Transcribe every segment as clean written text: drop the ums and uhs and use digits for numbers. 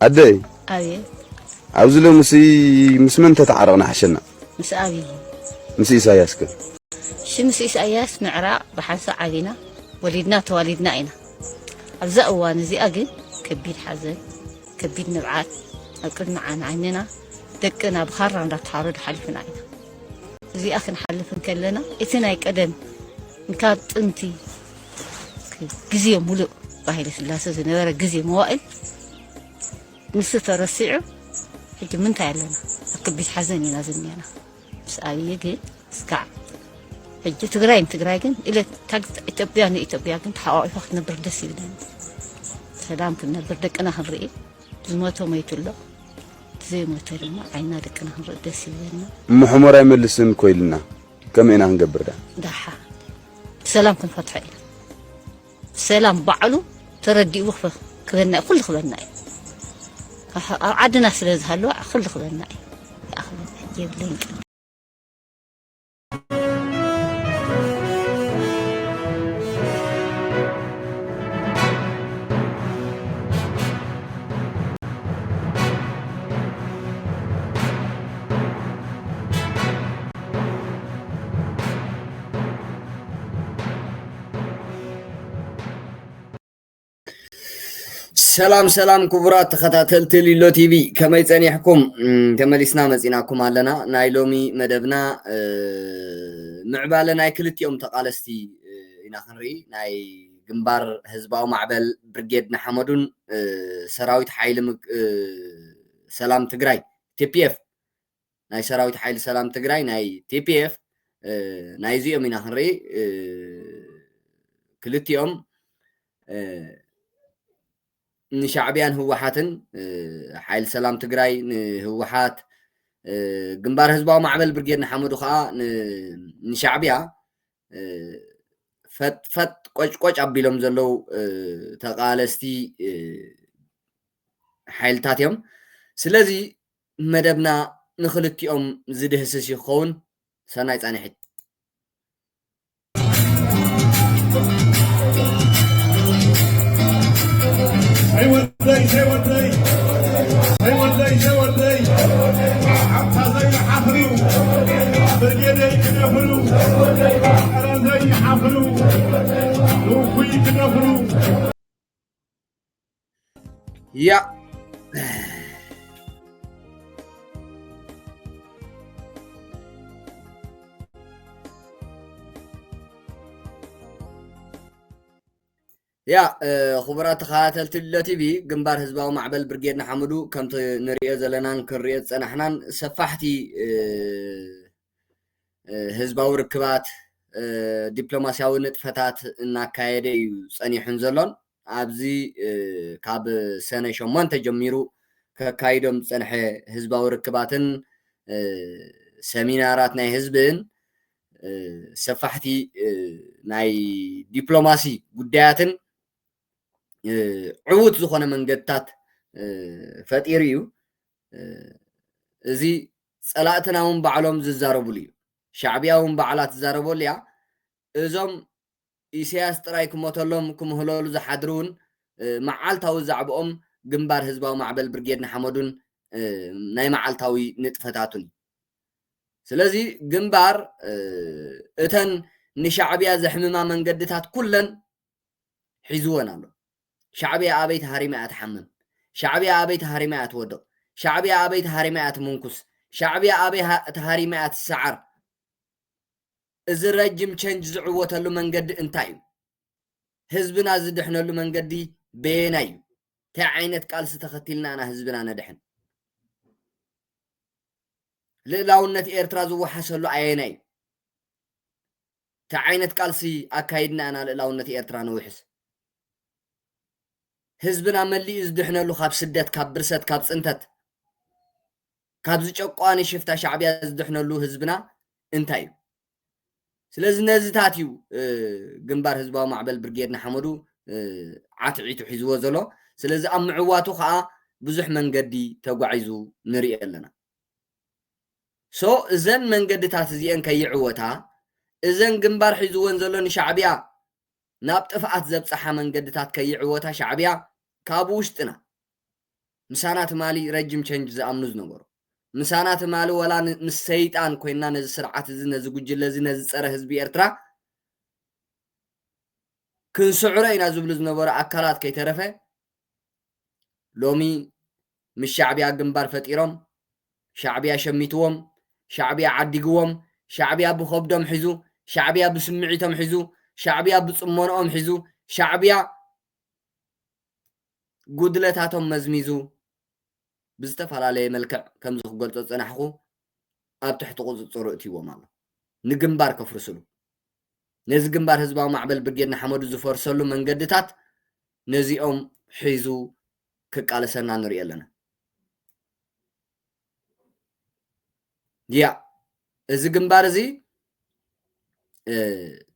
أدي أبي عاوزله مسمن تتعرضنا حشنا مس أبي مس إساياس كده مس إساياس معراء بحنسة علينا ولدنا توالدنا إنا أبزأوا نزي أجن كبير حزن كبير نبعات أكل معنا عننا دكنا بخارنا نتعرض حلفنا إنا زي أخن حلفن كلنا إتنا يقدم نكات أنتي جزية ملؤ باهي لسلاسة زنوارة جزية موائل نسيت رسيعه حتى من تعلنا أكبر حزني لازمني أنا بس أيجي سكع حتى تقراين إلى إتبياني كنت حقائق وقت نبرد سيدنا سلام كنا بردك أنا هنرئي زموته ما يتلا زي ما ترى عينا دك أنا هنرد سيدنا محمر يملسن كويلنا كم إنا هنقبر ده دحا سلام كن فتحي سلام بعلو تردي وقفه كلنا كل خلنا عدنا سلز هلو كل خلنا يا أخي جيب لينك سلام كبرات تخاتلت ليلو تي في كما يصنيحكم تملسنا مزيناكم علنا نايلومي مدبنا معبالنا ناي كلتيوم تقالستي إنا خنري ناي جنبار حزباو معبل برجيد نحمدون سراويت حيل سلام تجراي تي بي اف ناي سراويت حيل سلام تجراي ناي تي بي اف ناي زيوم إنا خنري كلتيوم نشعبيان هوحاتن حيل سلام تجراي هوحات جنبار حزباو معبل برجيد نحمدو خا نشعبيا فت ቆጭቆጭ አቢሎም ዘለው ተቃለስቲ ሓይልታት እዮም ስለዚ መደብና ንኽልቲኦም ዝድህስስ ይኸውን ሰናይ ጻኒሕት يا خبرات خاتلت التي في جنبار حزباو معبل برجيد نحمدو كمت نريه زلنان كريه صنحنان سفاحتي حزباو ركبات ዲፕሎማሲያዊ ንጥፈታት እናካየደ እዩ ጸኒሑን ዘሎን ኣብዚ ካብ ሰነ 8 ጀሚሩ ከካይዶም ጸንሐ ህዝባዊ ርክባትን ሰሚናራት ናይ ህዝብን ሰፋሕቲ ናይ ዲፕሎማሲ ጉዳያትን ዕውት ዝኾነ መንገድታት ፈጢሩ እዩ እዚ ጸላእትና እውን ባዕሎም ዝዛረቡሉ እዩ شعبياهم بعلات زاربوليا إزم إسياس تراي كموتلهم كمهلول زحدرون معالتاوي زعبهم جنبار حزباو معبل برجيد نحمدون ناي معالتاوي نتفتاتون سلازي جنبار اتن نشعبيا زحمما من قدتات كلن حزونا له شعبيا أبيت هاريما أتحمم شعبيا أبيت هاريما أتودق شعبيا أبيت هاريما أتمنكس شعبيا أبيت هاريما أتسعر إذا رجم change زعوة له من قد انتايو حزبنا زدحنا له من قدي بينايو تعينت قال ستختلنا أنا حزبنا ندحن للاونة إيرتراز وحصل له عيناي تعينت قال سي أكايدنا أنا للاونة إيرتران وحس حزبنا ملي زدحنا له خاب سدت كاب برست كاب سنتت كاب زجقواني شفتا شعبيا زدحنا له حزبنا انتايو سلازم نزتاتيو جنبار حزباو معبل برجيد نحمدو عاتعيتو حزوه زلو سلازم أمعواتو خا بزح من قدي توقعيزو نريق لنا سو إذن من قدي تاتزيان كي عوتها إذن جنبار حزوه زلو نشعبيا نابت أفعات زبصحا من قدي تات كي عوتها شعبيا كابوشتنا ምሳና ትማሊ ረጅም ቼንጅ ዝኣምኑ ዝነበሩ ምሳና ትማሊ ወላ ምስ ሰይጣን ኮይና ነዚ ስርዓት እዚ ነዚ ጉጅለ እዚ ነዚ ፀረ ህዝቢ ኤርትራ ክንስዕሮ ኢና ዝብሉ ዝነበሩ ኣካላት ከይተረፈ ሎሚ ምስ ሻዕብያ ግንባር ፈጢሮም ሻዕብያ ሸሚትዎም ሻዕብያ ዓዲግዎም ሻዕብያ ብከብዶም ሒዙ ሻዕብያ ብስምዒቶም ሒዙ ሻዕብያ ብፅሞንኦም ሒዙ ሻዕብያ ጉድለታቶም መዝሚዙ ብዝተፈላለየ መልክዕ ከም ዝክገልፆ ፀናሕኩ ኣብ ትሕቲ ቁፅፅሩ እትይዎም ኣሎ ንግንባር ከፍርስሉ ነዚ ግንባር ህዝባዊ ማዕበል ብርጌድ ንሓመዱ ዝፈርሰሉ መንገድታት ነዚኦም ሒዙ ክቃለሰና ንሪኢ ኣለና ያ እዚ ግንባር እዚ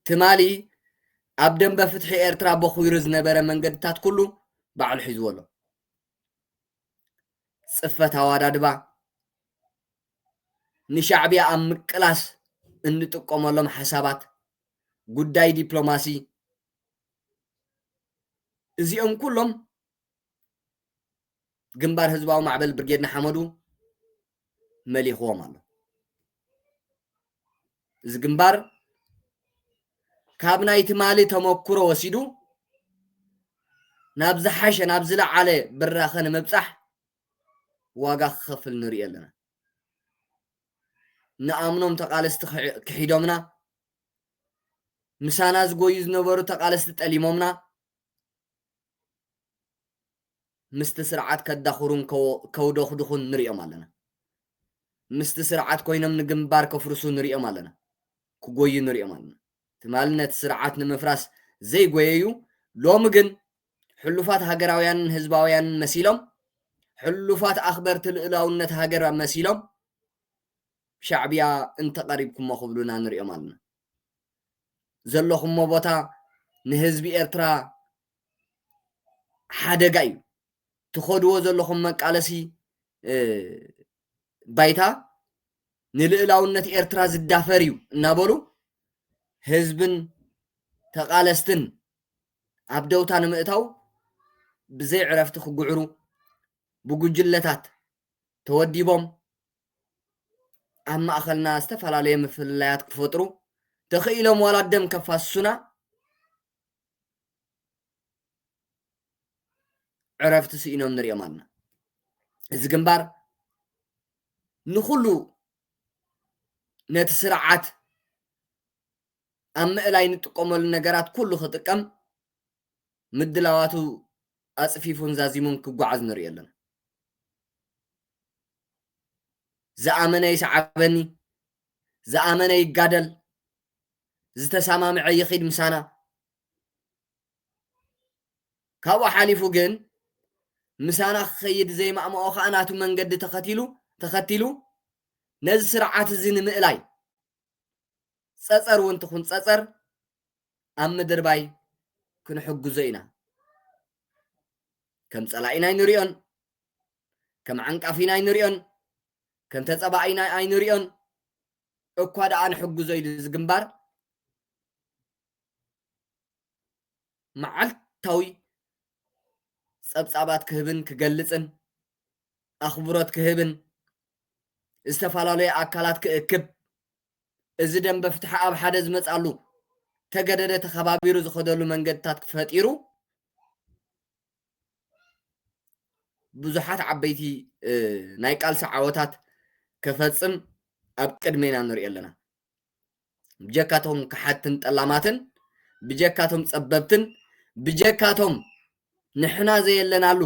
ትማሊ ኣብ ደንበ ፍትሒ ኤርትራ በኺሩ ዝነበረ መንገድታት ኩሉ ባዕሉ ሒዝዎ ኣሎ ፅፈት ኣዋዳድባ ንሻዕብያ ኣብ ምቅላስ እንጥቀመሎም ሓሳባት ጉዳይ ዲፕሎማሲ እዚኦም ኩሎም ግንባር ህዝባዊ ማዕበል ብርጌድ ንሓመዱ መሊኽዎም ኣሎ እዚ ግንባር ካብ ናይ ትማሊ ተመክሮ ወሲዱ ናብ ዝሓሸ ናብ ዝለዓለ ብራኸ ንምብፃሕ ዋጋ ክኸፍል ንሪኢ ኣለና ንኣምኖም ተቃለስቲ ክሒዶምና ምሳና ዝጎዩ ዝነበሩ ተቃለስቲ ጠሊሞምና ምስቲ ስርዓት ከዳኽሩን ከውደኽድኹን ንሪኦም ኣለና ምስቲ ስርዓት ኮይኖም ንግንባር ከፍርሱ ንሪኦም ኣለና ክጎዩ ንሪኦም ኣለና ትማሊ ነቲ ስርዓት ንምፍራስ ዘይጎየዩ ሎሚ ግን ሕሉፋት ሃገራውያንን ህዝባውያንን መሲሎም ሕሉፋት ኣኽበርቲ ልእላውነት ሃገር መሲሎም ሻዕብያ እንተቐሪብኩሞ ክብሉና ንሪኦም ኣለና ዘለኹሞ ቦታ ንህዝቢ ኤርትራ ሓደጋ እዩ ትኸድዎ ዘለኹም መቃለሲ ባይታ ንልእላውነት ኤርትራ ዝዳፈር እዩ እናበሉ ህዝብን ተቃለስትን ኣብ ደውታ ንምእታው ብዘይ ዕረፍቲ ክጉዕሩ ብጉጅለታት ተወዲቦም ኣብ ማእኸልና ዝተፈላለየ ምፍልላያት ክፈጥሩ ተኽኢሎም ዋላ ደም ከፋስሱና ዕረፍቲ ስኢኖም ንሪኦም ኣለና እዚ ግንባር ንኩሉ ነቲ ስርዓት ኣብ ምእላይ ንጥቀመሉ ነገራት ኩሉ ክጥቀም ምድላዋቱ ኣፅፊፉን ዛዚሙን ክጓዓዝ ንሪኢ ኣለና ዝኣመነ ይሰዓበኒ ዝኣመነ ይጋደል ዝተሰማምዐ ይኺድ ምሳና ካብኡ ሓሊፉ ግን ምሳና ክኸይድ ዘይማእምኦ ከዓ ናቱ መንገዲ ተኸቲሉ ነዚ ስርዓት እዚ ንምእላይ ፀፀር እውን ትኹን ፀፀር ኣብ ምድር ባይ ክንሕግዞ ኢና ከም ፀላኢና ኣይንሪኦን ከም ዓንቃፊና ኣይንሪኦን ከም ተፀባኢና ኣይንሪኦን እኳ ደኣ ንሕግዞ ኢሉ ዝግንባር መዓልታዊ ፀብፃባት ክህብን ክገልፅን ኣኽብሮት ክህብን ዝተፈላለዩ ኣካላት ክእክብ እዚ ደንበ ፍትሒ ኣብ ሓደ ዝመፃሉ ተገደደ ተኸባቢሩ ዝኸደሉ መንገድታት ክፈጢሩ ብዙሓት ዓበይቲ ናይ ቃልሲ ዓወታት ክፈፅም ኣብ ቅድሜና ንሪኢ ኣለና ብጀካቶም ክሓትን ጠላማትን ብጀካቶም ፀበብትን ብጀካቶም ንሕና ዘየለናሉ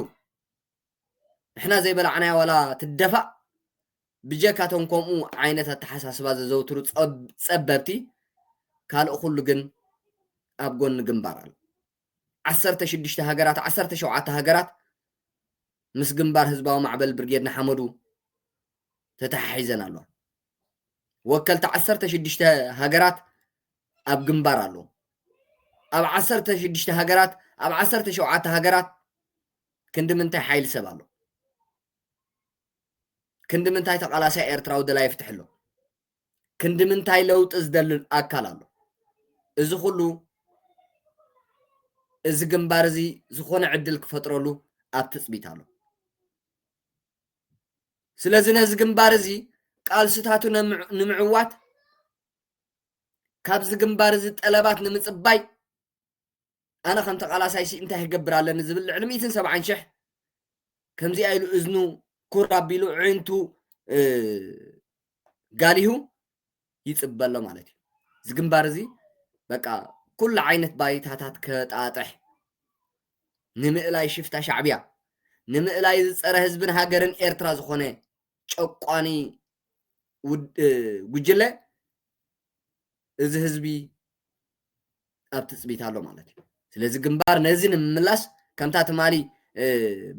ንሕና ዘይበላዕናያ ዋላ ትደፋእ ብጀካቶም ከምኡ ዓይነት ኣተሓሳስባ ዘዘውትሩ ፀበብቲ ካልእ ኩሉ ግን ኣብ ጎኒ ግንባር ኣሎ 16 ሃገራት 17 ሃገራት ምስ ግንባር ህዝባዊ ማዕበል ብርጌድ ንሓመዱ ተተሓሒዘን ኣለዋ ወከልቲ 16 ሃገራት ኣብ ግንባር ኣለዉ ኣብ 16 ሃገራት ኣብ 17 ሃገራት ክንዲ ምንታይ ሓይሊ ሰብ ኣሎ ክንዲ ምንታይ ተቃላሳይ ኤርትራዊ ደላ ይፍትሕ ኣሎ ክንዲ ምንታይ ለውጢ ዝደልል ኣካል ኣሎ እዚ ኩሉ እዚ ግንባር እዚ ዝኾነ ዕድል ክፈጥረሉ ኣብ ትፅቢት ኣሎ ስለዚህ ነዚ ግንባር እዚ ቃልስታቱ ንምዕዋት ካብዚ ግንባር እዚ ጠለባት ንምጽባይ ኣነ ከም ተቃላሳይሲ እንታይ ይገብር ኣለኒ ዝብል ልዕሊ 170 ሽሕ ከምዚ ኢሉ እዝኑ ኩር ኣቢሉ ዕንቱ ጋሊሁ ይጽበሎ ማለት እዩ እዚ ግንባር እዚ በቃ ኩሉ ዓይነት ባይታታት ከጣጥሕ ንምእላይ ሽፍታ ሻዕብያ ንምእላይ ዝፀረ ህዝብን ሃገርን ኤርትራ ዝኾነ ጨቋኒ ጉጅለ እዚ ህዝቢ ኣብ ትጽቢት ኣሎ ማለት እዩ ስለዚ ግንባር ነዚ ንምምላስ ከምታ ትማሊ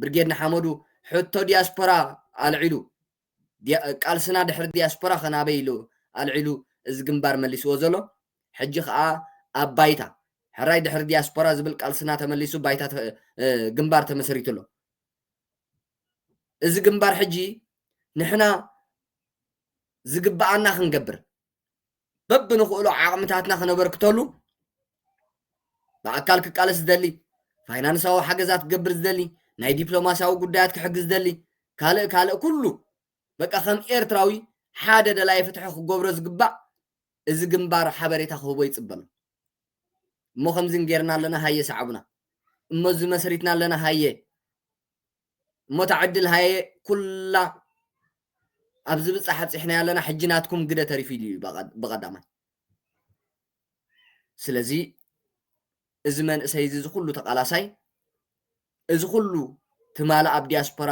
ብርጌድ ንሓመዱ ሕቶ ዲያስፖራ ኣልዒሉ ቃልስና ድሕሪ ዲያስፖራ ከናበይ ኢሉ ኣልዒሉ እዚ ግንባር መሊስዎ ዘሎ ሕጂ ከዓ ኣብ ባይታ ሕራይ ድሕሪ ዲያስፖራ ዝብል ቃልስና ተመሊሱ ባይታ ግንባር ተመሰሪቱሎ እዚ ግንባር ሕጂ ንሕና ዝግባኣና ክንገብር በብንኽእሉ ዓቕምታትና ክነበርክተሉ ብኣካል ክቃለስ ዝደሊ ፋይናንሳዊ ሓገዛት ክገብር ዝደሊ ናይ ዲፕሎማስያዊ ጉዳያት ክሕግዝ ዝደሊ ካልእ ኩሉ በቃ ከም ኤርትራዊ ሓደ ደላይ ፍትሒ ክገብሮ ዝግባእ እዚ ግንባር ሓበሬታ ክህቦ ይጽበሎ እሞ ከምዚ ጌርና ኣለና ሃየ ሰዓቡና እሞ እዚ መሰሪትና ኣለና ሃየ እሞ ተዓድል ሃየ ኩላ ኣብዚ ብጻሕ ሓፂሕና ኣለና ሕጂ ናትኩም ግደ ተሪፍ ኢሉ ብቐዳማይ ስለዚ እዚ መንእሰይ እዚ ኩሉ ተቃላሳይ እዚ ኩሉ ትማላ ኣብ ዲያስፖራ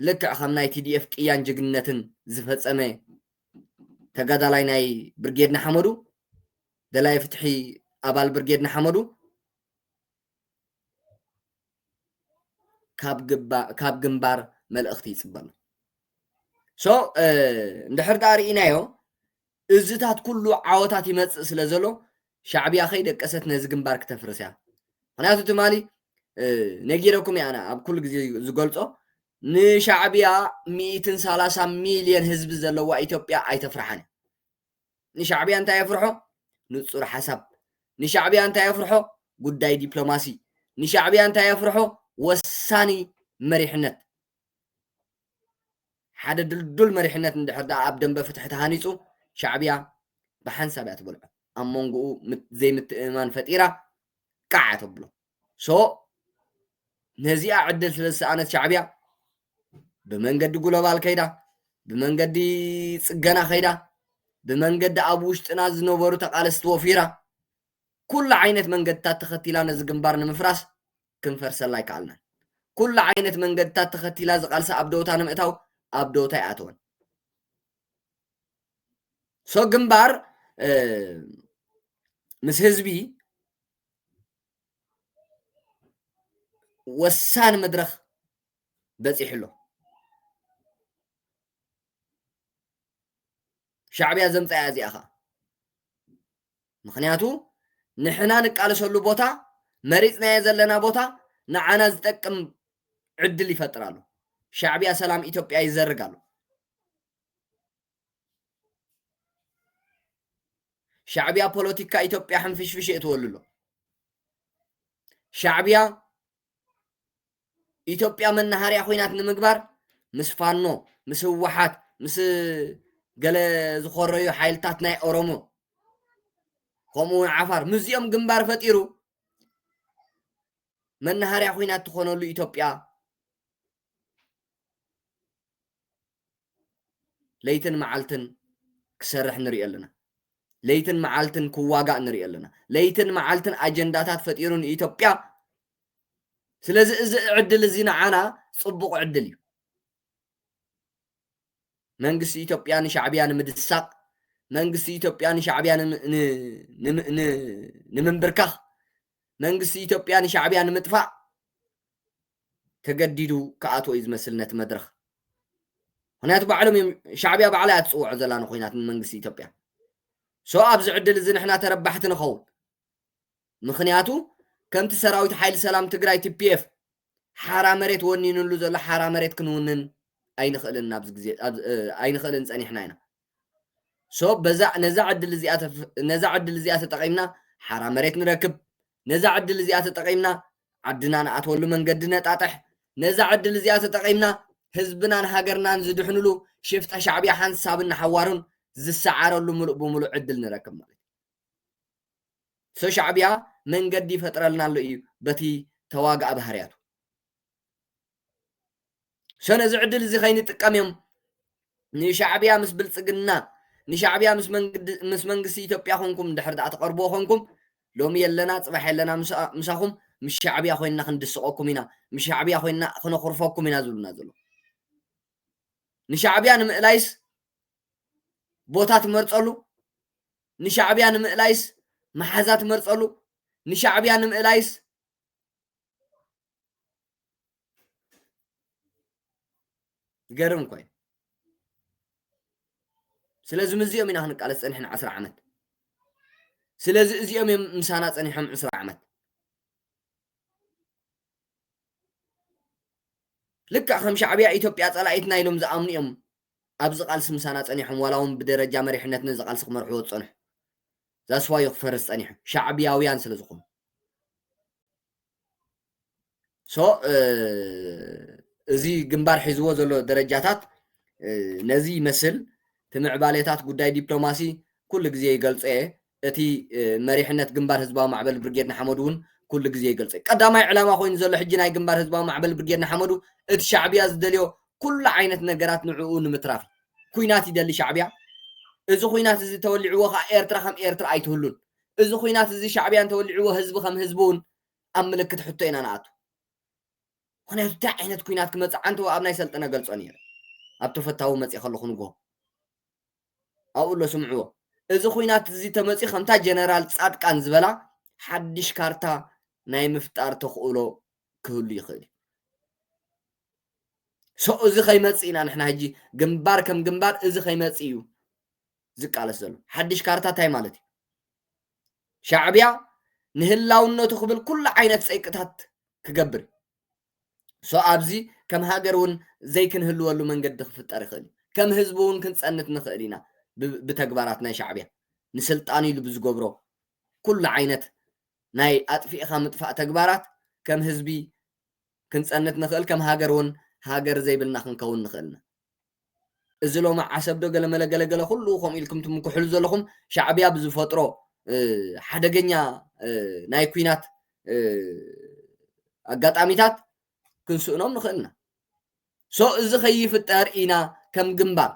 ልክዕ ከም ናይ ቲዲኤፍ ቅያን ጅግንነትን ዝፈጸመ ተጋዳላይ ናይ ብርጌድ ንሓመዱ ደላይ ፍትሒ ኣባል ብርጌድ ንሓመዱ ካብ ግንባር መልእኽቲ ይጽበሎ ሶ እንድሕር ዳ ርኢናዮ እዝታት ኩሉ ዓወታት ይመጽእ ስለ ዘሎ ሻዕብያ ከይደቀሰት ነዚ ግንባር ክተፍርስ እያ ምክንያቱ ትማሊ ነጊረኩም እያ ኣነ ኣብ ኩሉ ግዜ ዝገልጾ ንሻዕብያ 130 ሚልዮን ህዝቢ ዘለዋ ኢትዮጵያ ኣይተፍርሓን ንሻዕብያ እንታይ የፍርሖ ንጹር ሓሳብ ንሻዕብያ እንታይ የፍርሖ ጉዳይ ዲፕሎማሲ ንሻዕብያ እንታይ የፍርሖ ወሳኒ መሪሕነት ሓደ ድልዱል መሪሕነት እንድሕር ዳ ኣብ ደንበ ፍትሒ ተሃኒጹ ሻዕብያ ብሓንሳብ እያ ትበልዖ ኣብ መንጎኡ ዘይምትእማን ፈጢራ ቃዓ ተብሎ ሶ ነዚኣ ዕድል ስለዝሰኣነት ሻዕብያ ብመንገዲ ግሎባል ከይዳ ብመንገዲ ጽገና ከይዳ ብመንገዲ ኣብ ውሽጥና ዝነበሩ ተቃለስቲ ወፊራ ኩሉ ዓይነት መንገድታት ተኸቲላ ነዚ ግንባር ንምፍራስ ክንፈርሰላ ይከኣልና ኩሉ ዓይነት መንገድታት ተኸቲላ ዝቃልሳ ኣብ ደውታ ንምእታው ኣብ ደውታ ይኣትወን ሶ ግንባር ምስ ህዝቢ ወሳኒ መድረኽ በፂሕሎ ሻዕብያ ዘምፃያ እዚኣ ኸ ምክንያቱ ንሕና ንቃለሰሉ ቦታ መሪፅናየ ዘለና ቦታ ንዓና ዝጠቅም ዕድል ይፈጥራሉ ሻዕብያ ሰላም ኢትዮጵያ ይዘርጋሉ ሻዕብያ ፖለቲካ ኢትዮጵያ ሕንፍሽፍሽ እትወልሎ ሻዕብያ ኢትዮጵያ መናሃርያ ኮይናት ንምግባር ምስ ፋኖ ምስ ህወሓት ምስ ገለ ዝኮረዩ ሓይልታት ናይ ኦሮሞ ከምኡ ዓፋር ምዚኦም ግንባር ፈጢሩ መናሃርያ ኮይናት ትኾነሉ ኢትዮጵያ ለይትን መዓልትን ክሰርሕ ንርኢ ኣለና ለይትን መዓልትን ክዋጋእ ንርኢ ኣለና ለይትን መዓልትን ኣጀንዳታት ፈጢሩ ንኢትዮጵያ ስለዚ እዚ ዕድል እዚ ንዓና ጽቡቕ ዕድል እዩ መንግስቲ ኢትዮጵያ ንሻዕብያ ንምድሳቕ መንግስቲ ኢትዮጵያ ንሻዕብያ ንምንብርካኽ መንግስቲ ኢትዮጵያ ንሻዕብያ ንምጥፋእ ተገዲዱ ከኣትዎ እዩ ዝመስል ነቲ መድረኽ ምክንያቱ ባዕሎም ሻዕብያ ባዕላ እያ ትፅውዖ ዘላ ንኮይናት መንግስቲ ኢትዮጵያ ሶ ኣብዚ ዕድል እዚ ንሕና ተረባሕቲ ንኸውን ምክንያቱ ከምቲ ሰራዊት ሓይሊ ሰላም ትግራይ ቲፒኤፍ ሓራ መሬት ወኒንሉ ዘሎ ሓራ መሬት ክንውንን ኣይንኽእልን ኣብዚ ግዜ ኣይንኽእልን ፀኒሕና ኢና ሶ ነዛ ዕድል እዚኣ ተጠቒምና ሓራ መሬት ንረክብ ነዛ ዕድል እዚኣ ተጠቒምና ዓድና ንኣትወሉ መንገዲ ነጣጥሕ ነዛ ዕድል እዚኣ ተጠቒምና ህዝብናን ሃገርናን ዝድሕንሉ ሽፍታ ሻዕብያ ሓንሳብን ሓዋርን ዝሰዓረሉ ሙሉእ ብሙሉእ ዕድል ንረክብ ማለት ሶ ሻዕብያ መንገዲ ይፈጥረልና ኣሎ እዩ በቲ ተዋጋእ ባህርያቱ ሶ ነዚ ዕድል እዚ ከይንጥቀም እዮም ንሻዕብያ ምስ ብልፅግና ንሻዕብያ ምስ መንግስቲ ኢትዮጵያ ኮንኩም ድሕር ዳኣ ተቀርብዎ ኮንኩም ሎሚ የለና ፅባሕ የለና ምሳኹም ምስ ሻዕብያ ኮይንና ክንድስቀኩም ኢና ምስ ሻዕብያ ኮይንና ክነኽርፈኩም ኢና ዝብሉና ዘሎ ንሻዕብያ ንምእላይስ ቦታ ትመርፀሉ ንሻዕብያ ንምእላይስ መሓዛ ትመርፀሉ ንሻዕብያ ንምእላይስ ገርም ኮይኑ ስለዚ ምዚኦም ኢና ክንቃለስ ፀኒሕና 10 ዓመት ስለዚ እዚኦም እዮም ምሳና ፀኒሖም 20 ዓመት ልክዕ ከም ሻዕብያ ኢትዮጵያ ፀላኢትና ኢሎም ዝኣምኑ እዮም ኣብዚ ቃልሲ ምሳና ፀኒሖም ዋላ እውን ብደረጃ መሪሕነት ነዚ ቃልሲ ክመርሕዎ ዝፀንሑ ዛስዋዮ ክፈርስ ፀኒሑ ሻዕብያውያን ስለ ዝኾኑ ሶ እዚ ግንባር ሒዝዎ ዘሎ ደረጃታት ነዚ ይመስል ትምዕባሌታት ጉዳይ ዲፕሎማሲ ኩሉ ግዜ ይገልጾ እቲ መሪሕነት ግንባር ህዝባዊ ማዕበል ብርጌድ ንሓመዱ እውን ኩሉ ግዜ ይገልጾ ቀዳማይ ዕላማ ኮይኑ ዘሎ ሕጂ ናይ ግንባር ህዝባዊ ማዕበል ብርጌድ ንሓመዱ እቲ ሻዕብያ ዝደልዮ ኩሉ ዓይነት ነገራት ንዕኡ ንምትራፍ ኩናት ይደሊ ሻዕብያ እዚ ኩናት እዚ ተወሊዕዎ ከዓ ኤርትራ ከም ኤርትራ ኣይትህሉን እዚ ኩናት እዚ ሻዕብያን ተወሊዕዎ ህዝቢ ከም ህዝቢ እውን ኣብ ምልክት ሕቶ ኢና ንኣቱ ምክንያቱ እንታይ ዓይነት ኩናት ክመፅእ ዓንተ ኣብ ናይ ሰልጠነ ገልፆ ነይረ ኣብ ተፈታዊ መፅእ ከለኹ ንግሆ ኣብኡ ሎ ስምዕዎ እዚ ኩናት እዚ ተመፅእ ከምታ ጀነራል ጻድቃን ዝበላ ሓድሽ ካርታ ናይ ምፍጣር ተኽእሎ ክህሉ ይኽእል ሶ እዚ ከይመፅእ ኢና ንሕና ሕጂ ግንባር ከም ግንባር እዚ ከይመፅእ እዩ ዝቃለስ ዘሎ ሓድሽ ካርታ እንታይ ማለት እዩ ሻዕብያ ንህላውነቱ ክብል ኩሉ ዓይነት ፀይቅታት ክገብር ሶ ኣብዚ ከም ሃገር እውን ዘይክንህልወሉ መንገዲ ክፍጠር ይኽእል ከም ህዝቢ እውን ክንፀንት ንኽእል ኢና ብተግባራት ናይ ሻዕብያ ንስልጣን ኢሉ ብዝገብሮ ኩሉ ዓይነት ናይ ኣጥፊእኻ ምጥፋእ ተግባራት ከም ህዝቢ ክንፀንት ንኽእል ከም ሃገር እውን ሃገር ዘይብልና ክንከውን ንኽእልና እዚ ሎማ ዓሰብ ዶ ገለመለገለገለ ኩሉ ከምኡ ኢልኩም ትምክሕሉ ዘለኹም ሻዕብያ ብዝፈጥሮ ሓደገኛ ናይ ኩናት ኣጋጣሚታት ክንስእኖም ንኽእልና ሶ እዚ ከይፍጠር ኢና ከም ግንባር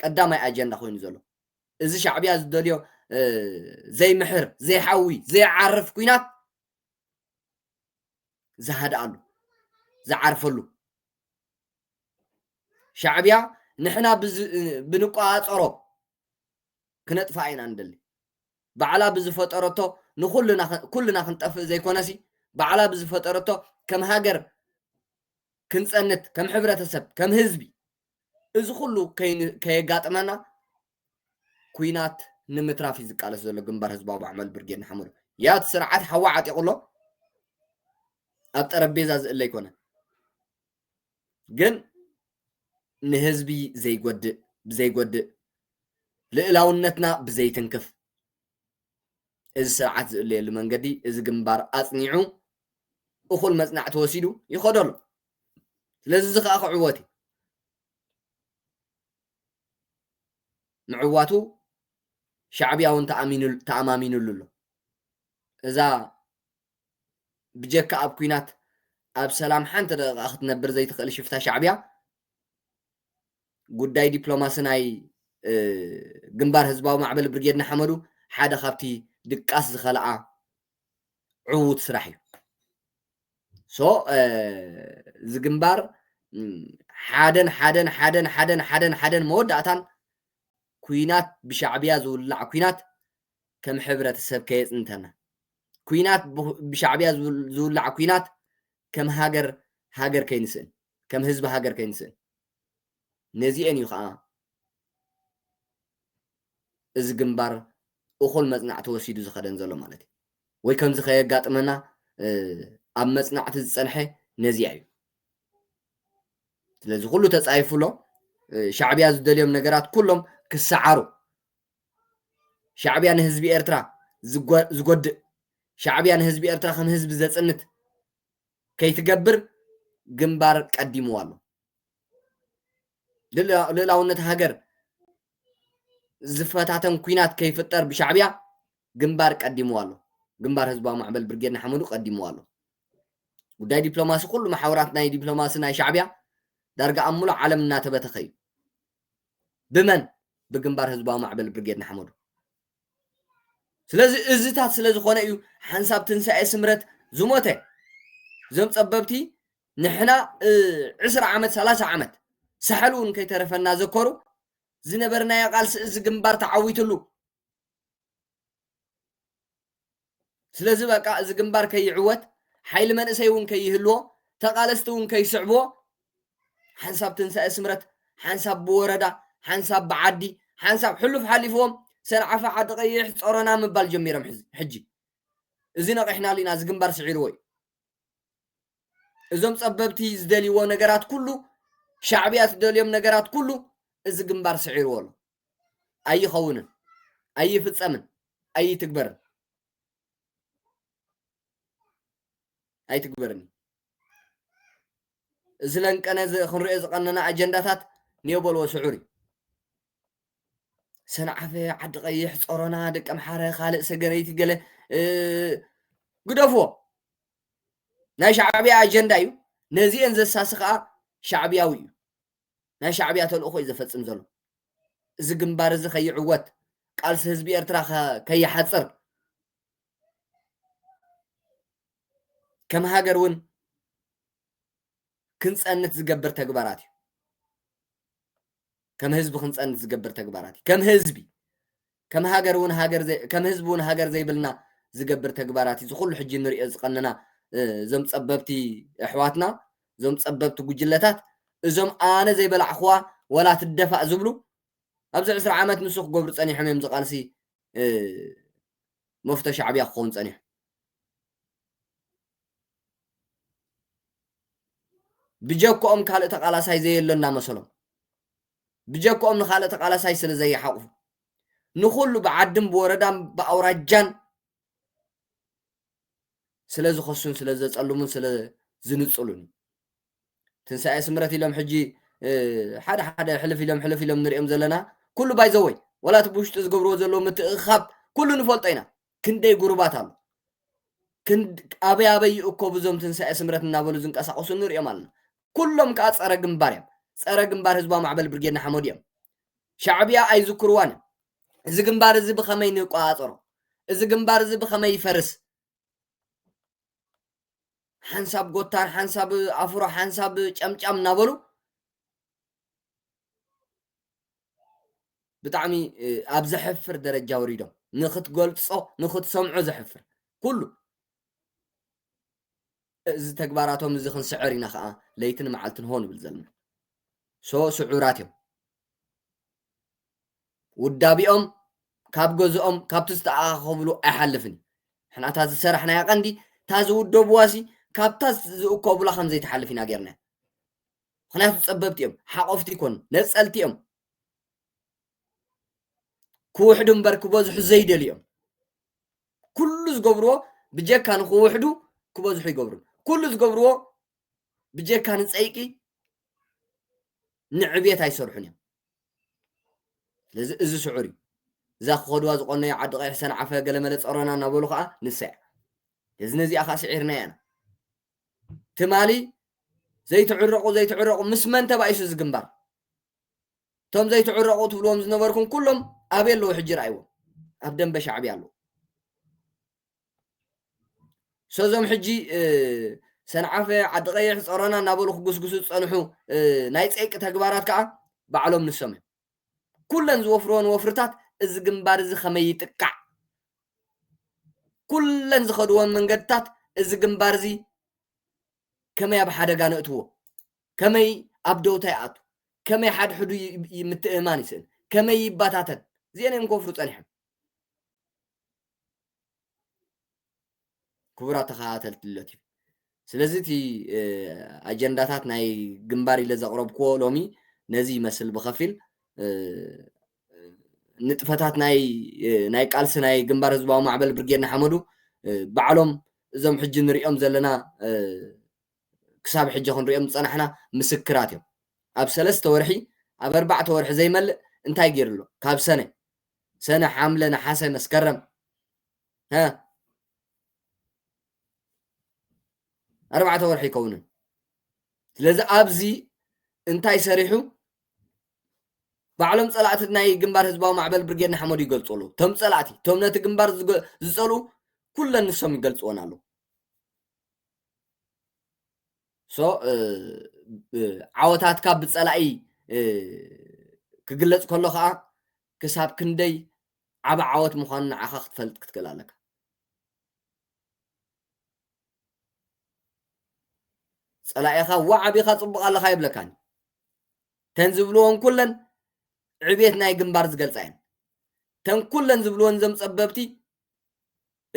ቀዳማይ ኣጀንዳ ኮይኑ ዘሎ እዚ ሻዕብያ ዝደልዮ ዘይምሕር ዘይሓዊ ዘይዓርፍ ኩናት ዝሃድኣሉ ዝዓርፈሉ ሻዕብያ ንሕና ብንቋፀሮ ክነጥፋ ኢና ንደሊ ባዕላ ብዝፈጠረቶ ኩልና ክንጠፍእ ዘይኮነሲ ባዕላ ብዝፈጠረቶ ከም ሃገር ክንፀንት ከም ሕብረተሰብ ከም ህዝቢ እዚ ኩሉ ከየጋጥመና ኩናት ንምትራፍ እዩ ዝቃለስ ዘሎ ግንባር ህዝባዊ ማዕበል ብርጌድ ንሓመዱ ያ እቲ ስርዓት ሓዋ ዓጢቑሎ ኣብ ጠረጴዛ ዝእለ ይኮነ ግን ንህዝቢ ብዘይጎድእ ልእላውነትና ብዘይትንክፍ እዚ ስርዓት ዝእለየሉ መንገዲ እዚ ግንባር ኣፅኒዑ እኹል መፅናዕቲ ወሲዱ ይኸደሉ ስለዚ እዚ ከዓ ክዕወት እዩ ምዕዋቱ ሻዕብያ እውን ተኣማሚኑሉ ኣሎ እዛ ብጀካ ኣብ ኩናት ኣብ ሰላም ሓንቲ ደቂቃ ክትነብር ዘይትኽእል ሽፍታ ሻዕብያ ጉዳይ ዲፕሎማሲ ናይ ግንባር ህዝባዊ ማዕበል ብርጌድ ንሓመዱ ሓደ ካብቲ ድቃስ ዝኸልዓ ዕዉት ስራሕ እዩ ሶ እዚ ግንባር ሓደን መወዳእታን ኩናት ብሻዕብያ ዝውላዕ ኩናት ከም ሕብረተሰብ ከየፅንተና ኩናት ብሻዕብያ ዝውላዕ ኩናት ከም ሃገር ከይንስእን ከም ህዝቢ ሃገር ከይንስእን ነዚአን እዩ ከዓ እዚ ግንባር እኹል መፅናዕቲ ወሲዱ ዝኸደን ዘሎ ማለት እዩ ወይ ከምዚ ከየጋጥመና ኣብ መፅናዕቲ ዝፀንሐ ነዚያ እዩ ስለዚ ኩሉ ተፃይፉሎ ሻዕብያ ዝደልዮም ነገራት ኩሎም ክሰዓሩ ሻዕብያ ንህዝቢ ኤርትራ ዝጎድእ ሻዕብያ ንህዝቢ ኤርትራ ከም ህዝቢ ዘፅንት ከይትገብር ግንባር ቀዲምዎ ኣሎ ልዕላውነት ሃገር ዝፈታተን ኩናት ከይፍጠር ብሻዕብያ ግንባር ቀዲሙ ኣሎ ግንባር ህዝባዊ ማዕበል ብርጌድ ንሓመዱ ቀዲሙ ኣሎ ጉዳይ ዲፕሎማሲ ኩሉ ማሕበራት ናይ ዲፕሎማሲ ናይ ሻዕብያ ዳርጋ ኣብ ሙሉእ ዓለም እናተበተኸ እዩ ብመን ብግንባር ህዝባዊ ማዕበል ብርጌድ ንሓመዱ ስለዚ እዝታት ስለዝኾነ እዩ ሓንሳብ ትንሳኤ ስምረት ዝሞተ ዞም ፀበብቲ ንሕና 20 ዓመት 30 ዓመት ሳሕል እውን ከይተረፈና ዘከሩ ዝነበርናዮ ቃልሲ እዚ ግንባር ተዓዊትሉ ስለዚ በቃ እዚ ግንባር ከይዕወት ሓይሊ መንእሰይ እውን ከይህልዎ ተቃለስቲ እውን ከይስዕብዎ ሓንሳብ ትንሳኤ ስምረት ሓንሳብ ብወረዳ ሓንሳብ ብዓዲ ሓንሳብ ሕሉፍ ሓሊፎም ሰንዓፈ ዓዲ ቀይሕ ጾረና ምባል ጀሚሮም ሕጂ እዚ ነቂሕና ሊና እዚ ግንባር ስዒርዎ እዩ እዞም ፀበብቲ ዝደልይዎ ነገራት ኩሉ ሻዕብያ ዝደልዮም ነገራት ኩሉ እዚ ግንባር ስዒርዎ ኣሎ ኣይኸውንን ኣይፍፀምን ኣይትግበርን ኣይትግበርን እዚ ለንቀነ ክንሪኦ ዝቐነና ኣጀንዳታት ንየበልዎ ስዑር እዩ ሰንዓፈ ዓዲ ቀይሕ ጾሮና ደቀ ምሓረ ካልእ ሰገነይቲ ገለ ግደፍዎ ናይ ሻዕብያ ኣጀንዳ እዩ ነዚአን ዘሳሲ ከዓ ሻዕብያዊ እዩ ናይ ሻዕብያ ተልእኮ እዩ ዘፈፅም ዘሎ እዚ ግንባር እዚ ከይዕወት ቃልሲ ህዝቢ ኤርትራ ከይሓፅር ከም ሃገር እውን ክንፀንት ዝገብር ተግባራት እዩ ከም ህዝቢ ክንፀንት ዝገብር ተግባራት እዩ ከም ህዝቢ ከም ሃገር እውን ሃገር ከም ህዝቢ እውን ሃገር ዘይብልና ዝገብር ተግባራት እዩ ዝኩሉ ሕጂ ንሪኦ ዝቐነና እዞም ፀበብቲ ኣሕዋትና እዞም ፀበብቲ ጉጅለታት እዞም ኣነ ዘይበላዕኽዋ ወላ ትደፋእ ዝብሉ ኣብዚ 20 ዓመት ንሱ ክገብሩ ፀኒሖም እዮም ዝቃልሲ መፍቶ ሻዕብያ ክኸውን ፀኒሑ ብጀክኦም ካልእ ተቃላሳይ ዘየሎ እናመሰሎም ብጀክኦም ንካልእ ተቃላሳይ ስለ ዘይሓቁፉ ንኩሉ ብዓድን ብወረዳን ብኣውራጃን ስለ ዝኸሱን ስለ ዘፀልሙን ስለ ዝንፅሉን ትንሳኤ ስምረት ኢሎም ሕጂ ሓደ ሓደ ሕልፍ ኢሎም ንሪኦም ዘለና ኩሉ ባይዘወይ ወላቲ ብውሽጢ ዝገብርዎ ዘለዎ ምትእኻብ ኩሉ ንፈልጦ ኢና ክንደይ ጉሩባት ኣሎ ኣበይ ኣበይ ይእከቡ እዞም ትንሳኤ ስምረት እናበሉ ዝንቀሳቀሱ ንሪኦም ኣለና ኩሎም ከዓ ፀረ ግንባር እዮም ፀረ ግንባር ህዝባዊ ማዕበል ብርጌድ ንሓመዱ እዮም ሻዕብያ ኣይዝክርዋን እዚ ግንባር እዚ ብኸመይ ንቋፀሮ እዚ ግንባር እዚ ብኸመይ ይፈርስ ሓንሳብ ጎታን ሓንሳብ ኣፍሮ ሓንሳብ ጨምጫም እናበሉ ብጣዕሚ ኣብ ዘሕፍር ደረጃ ወሪዶም ንክትገልፆ ንክትሰምዖ ዘሕፍር ኩሉ እዚ ተግባራቶም እዚ ክንስዕር ኢና ከዓ ለይትን መዓልትን ሆን ይብል ዘለና ስዑራት እዮም ውዳቢኦም ካብ ገዝኦም ካብቲ ዝተኣኻኸብሉ ኣይሓልፍን ሕና እታ ዝሰራሕናያ ቀንዲ እታ ዝውደብዋሲ ካብታ ዝእከቡላ ከም ዘይተሓልፍ ኢና ጌርና ምክንያቱ ፀበብቲ እዮም ሓቆፍቲ ይኮኑ ነፀልቲ እዮም ክውሕዱ እምበር ክበዝሑ ዘይደልዮም ኩሉ ዝገብርዎ ብጀካ ንክውሕዱ ክበዝሑ ይገብሩ ኩሉ ዝገብርዎ ብጀካ ንፀይቂ ንዕብየት ኣይሰርሑን እዮም ስለዚ እዚ ስዑር እዩ እዛ ክኸድዋ ዝቆነዮ ዓዲ ቀይሕ ሰንዓፈ ገለመለ ፀሮና እናበሉ ከዓ ንስዕ እዚ ነዚኣ ከዓ ስዒርና ያና ትማሊ ዘይትዕረቁ ምስ መን ተባኢሱ ዝግንባር እቶም ዘይትዕረቁ ትብልዎም ዝነበርኩም ኩሎም ኣበይ ኣለዉ ሕጂ ረኣይዎም ኣብ ደንበ ሻዕብያ ኣለዉ ሰዞም ሕጂ ሰንዓፈ ዓዲ ቀይሕ ፀሮና እናበሉ ክጉስጉሱ ዝፀንሑ ናይ ፀይቂ ተግባራት ከዓ ባዕሎም ንሶም እዮም ኩለን ዝወፍርዎን ወፍርታት እዚ ግንባር እዚ ከመይ ይጥቃዕ ኩለን ዝኸድዎን መንገድታት እዚ ግንባር እዚ ከመይ ኣብ ሓደጋ ነእትዎ ከመይ ኣብ ደውታ ይኣቱ ከመይ ሓድሕዱ ምትእማን ይስእን ከመይ ይባታተን እዚአን እዮም ከፍሩ ፀኒሖም ክቡራት ተኸታተልቲ እዩ ስለዚ እቲ ኣጀንዳታት ናይ ግንባር ኢለ ዘቕረብክዎ ሎሚ ነዚ ይመስል ብኸፊል ንጥፈታት ናይ ቃልሲ ናይ ግንባር ህዝባዊ ማዕበል ብርጌድ ንሓመዱ ባዕሎም እዞም ሕጂ ንሪኦም ዘለና ክሳብ ሕጂ ክንሪኦም ዝፀናሕና ምስክራት እዮም ኣብ 3 ወርሒ ኣብ 4 ወርሒ ዘይመልእ እንታይ ገይሩሎ ካብ ሰነ ሓምለ ነሓሰ መስከረም ها 4 ወርሒ ይከውንን ስለዚ ኣብዚ እንታይ ሰሪሑ ባዕሎም ጸላእቲ ናይ ግንባር ህዝባዊ ማዕበል ብርጌድ ሓመዱ ይገልጹሉ ቶም ጸላእቲ ቶም ነቲ ግንባር ዝጸሉ ኩለን ንሶም ይገልጽዎን ኣለዉ ዓወታትካ ብጸላኢ ክግለጽ ከሎ ከዓ ክሳብ ክንደይ ዓበ ዓወት ምዃኑ ንዓኻ ክትፈልጥ ክትክእል ኣለካ ጸላኢኻ ወዓቢኻ ጽቡቕ ኣለኻ ይብለካኒ ተን ዝብልዎን ኩለን ዕቤት ናይ ግንባር ዝገልጻ እየን ተን ኩለን ዝብልዎን ዘም ጸበብቲ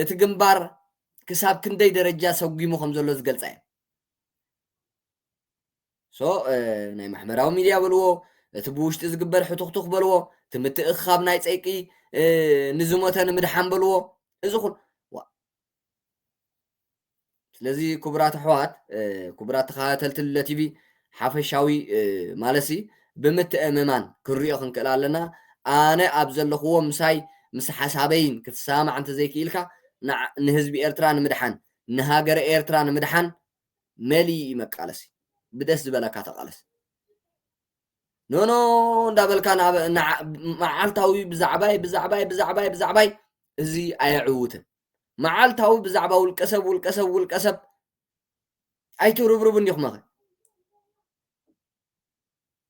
እቲ ግንባር ክሳብ ክንደይ ደረጃ ሰጉሙ ከም ዘሎ ዝገልጻ እየን ናይ ማሕበራዊ ሚድያ በልዎ እቲ ብውሽጢ ዝግበር ሕቱኽቱኽ በልዎ እቲ ምትእኻብ ናይ ፀይቂ ንዝሞተ ንምድሓን በልዎ እዚ ኩሉ ስለዚ ክቡራት ኣሕዋት ክቡራት ተኸታተልቲ ቲቪ ሓፈሻዊ ማለሲ ብምትእምማን ክንሪኦ ክንክእል ኣለና ኣነ ኣብ ዘለኽዎ ምሳይ ምስ ሓሳበይን ክትሰማዕ እንተዘይክኢልካ ንህዝቢ ኤርትራ ንምድሓን ንሃገረ ኤርትራ ንምድሓን መሊእ መቃለሲ ብደስ ዝበለካ ተቃለስ ኖኖ እንዳበልካ መዓልታዊ ብዛዕባይ እዚ ኣየዕውትን መዓልታዊ ብዛዕባ ውልቀሰብ ኣይትርብርቡን ዲኹም